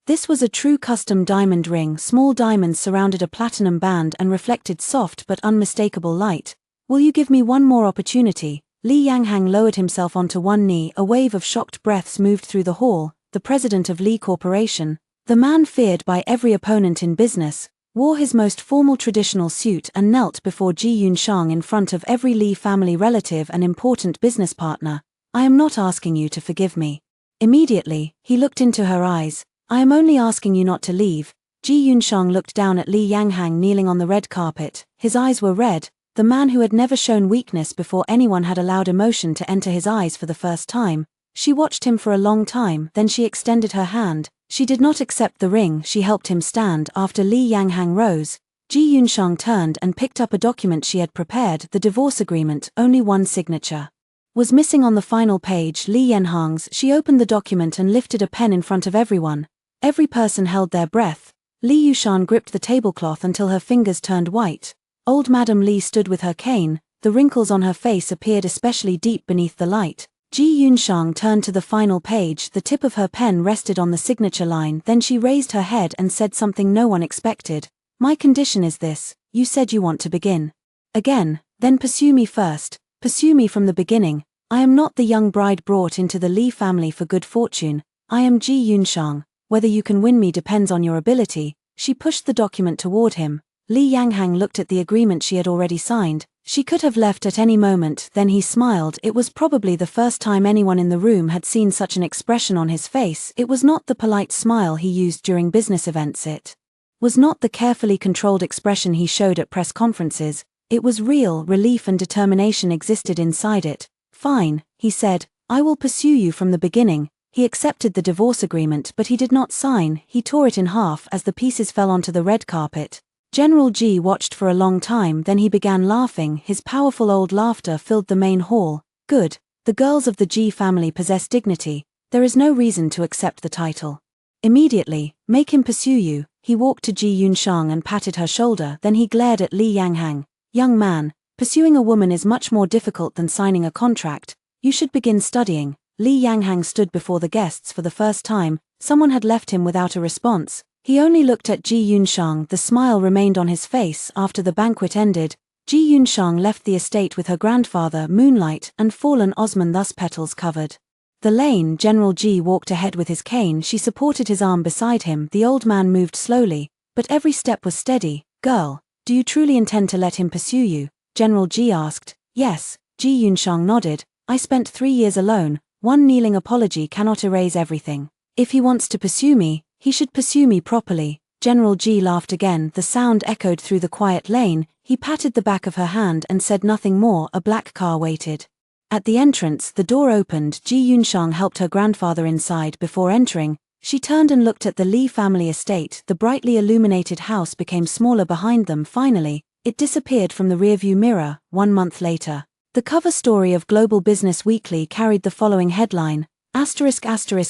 This was a true custom diamond ring. Small diamonds surrounded a platinum band and reflected soft but unmistakable light. Will you give me one more opportunity? Li Yanghang lowered himself onto one knee. A wave of shocked breaths moved through the hall. The president of Li Corporation, the man feared by every opponent in business, wore his most formal traditional suit and knelt before Ji Yunshang in front of every Li family relative and important business partner. I am not asking you to forgive me. Immediately, he looked into her eyes. I am only asking you not to leave. Ji Yunshang looked down at Li Yanghang kneeling on the red carpet. His eyes were red. The man who had never shown weakness before anyone had allowed emotion to enter his eyes for the first time. She watched him for a long time, then she extended her hand. She did not accept the ring. She helped him stand. After Li Yanghang rose, Ji Yunshang turned and picked up a document she had prepared, the divorce agreement. Only one signature was missing on the final page, Li Yanhang's. She opened the document and lifted a pen in front of everyone. Every person held their breath. Li Yushan gripped the tablecloth until her fingers turned white. Old Madame Li stood with her cane. The wrinkles on her face appeared especially deep beneath the light. Ji Yunshang turned to the final page. The tip of her pen rested on the signature line. Then she raised her head and said something no one expected. My condition is this. You said you want to begin again. Then pursue me first. Pursue me from the beginning. I am not the young bride brought into the Li family for good fortune. I am Ji Yunshang. Whether you can win me depends on your ability. She pushed the document toward him. Li Yanghang looked at the agreement she had already signed. She could have left at any moment. Then he smiled. It was probably the first time anyone in the room had seen such an expression on his face. It was not the polite smile he used during business events. It was not the carefully controlled expression he showed at press conferences. It was real. Relief and determination existed inside it. Fine, he said. I will pursue you from the beginning. He accepted the divorce agreement, but he did not sign. He tore it in half as the pieces fell onto the red carpet. General Ji watched for a long time, then he began laughing. His powerful old laughter filled the main hall. Good. The girls of the Ji family possess dignity. There is no reason to accept the title. Immediately, make him pursue you. He walked to Ji Yunshang and patted her shoulder. Then he glared at Li Yanghang. Young man, pursuing a woman is much more difficult than signing a contract. You should begin studying. Li Yanghang stood before the guests for the first time. Someone had left him without a response. He only looked at Ji Yunshang. The smile remained on his face. After the banquet ended, Ji Yunshang left the estate with her grandfather. Moonlight and fallen osman thus petals covered the lane. General Ji walked ahead with his cane. She supported his arm beside him. The old man moved slowly, but every step was steady. Girl, do you truly intend to let him pursue you? General Ji asked. Yes. Ji Yunshang nodded. I spent 3 years alone. One kneeling apology cannot erase everything. If he wants to pursue me, he should pursue me properly. General Ji laughed again. The sound echoed through the quiet lane. He patted the back of her hand and said nothing more. A black car waited at the entrance. The door opened. Ji Yunshang helped her grandfather inside. Before entering, she turned and looked at the Li family estate. The brightly illuminated house became smaller behind them. Finally, it disappeared from the rearview mirror. 1 month later, the cover story of Global Business Weekly carried the following headline: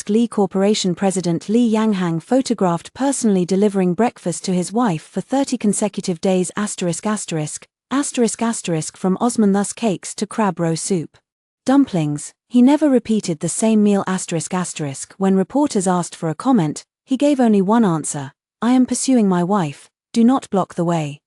Li Corporation President Li Yanghang photographed personally delivering breakfast to his wife for 30 consecutive days. From osman-thus cakes to crab roe soup. Dumplings. He never repeated the same meal. When reporters asked for a comment, he gave only one answer: I am pursuing my wife. Do not block the way.